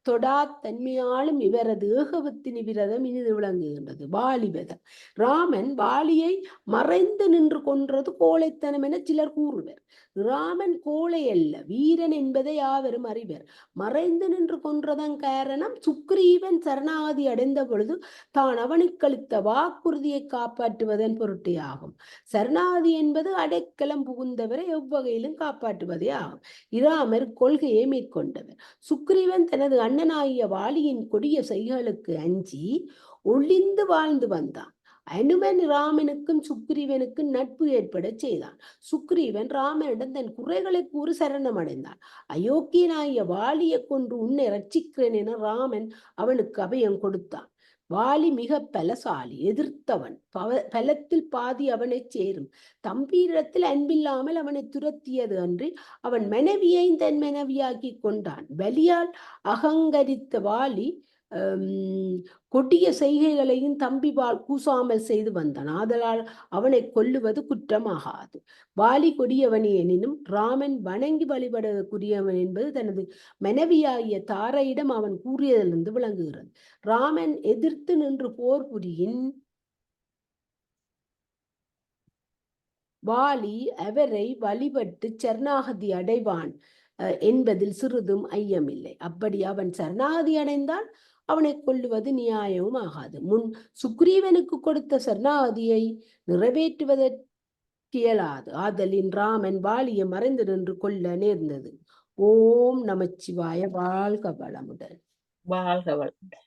தொடா தன்மையாலும் இவரது ஏகபத்தினி விரதம் இனிது விளங்குகின்றது. வாலிபதம். ராமன் வாலியை மறைந்து நின்று கொன்றது கோழைத்தனம் என சிலர் கூறுவர். ராமன் கோழை அல்ல, வீரன் என்பதை யாவரும் அறிவர். மறைந்து நின்று கொன்றதன் காரணம் சுக்ரீவன் சரணாகதி அடைந்த பொழுது தான் அவனுக்கு அளித்த வாக்குறுதியை காப்பாற்றுவதன் பொருட்டே ஆகும். சரணாகதி என்பது அடைக்கலம் புகுந்தவரை எவ்வகையிலும் காப்பாற்றுவதே ஆகும். இராமர் கொள்கையை மேற்கொண்டவர். சுக்ரீவன் தனது அண்ணனாகிய வாலியின் கொடிய செய்களுக்கு அஞ்சி ஒளிந்து வாழ்ந்து வந்தான். அனுமன் ராமனுக்கும் சுக்ரீவனுக்கும் நட்பு ஏற்பட செய்தான். சுக்ரீவன் ராமனிடம் தன் குறைகளை கூறி சரணம் அடைந்தான். அயோக்கியனாகிய வாலியை கொன்று உன்னை ரட்சிக்கிறேன் என ராமன் அவனுக்கு அபயம் கொடுத்தான். வாலி மிக பலசாலி, எதிர்த்தவன். பலத்தில் பாதி அவனை சேரும். தம்பியிடத்தில் அன்பில்லாமல் அவனை துரத்தியது அன்றி அவன் மனைவியை தன் மனைவியாக்கி கொண்டான். வலியால் அகங்கரித்த வாலி கொடிய செய்கைகளையும் தம்பிபால் கூசாமல் செய்து வந்தான். ஆதலால் அவனை கொல்லுவது குற்றமாகாது. வாலி கொடியவனே எனினும் ராமன் வணங்கி வழிபடக்கூடியவன் என்பது தனது மனைவியாகிய தாரையிடம் அவன் கூறியதிலிருந்து விளங்குகிறது. ராமன் எதிர்த்து நின்று போர் புரியின் வாலி அவரை வழிபட்டு சரணாகதி அடைவான் என்பதில் சிறிதும் ஐயமில்லை. அப்படி அவன் சரணாகதி அடைந்தால் அவனை கொல்லுவது நியாயமும் ஆகாது. முன் சுக்ரீவனுக்கு கொடுத்த சரணாகதியை நிறைவேற்றுவதற்கியலாது. ஆதலின் ராமன் வாலியை மறைந்து நின்று கொல்ல நேர்ந்தது. ஓம் நமச்சிவாய. வாழ்க வளமுடன்.
வாழ்க வளமுடன்.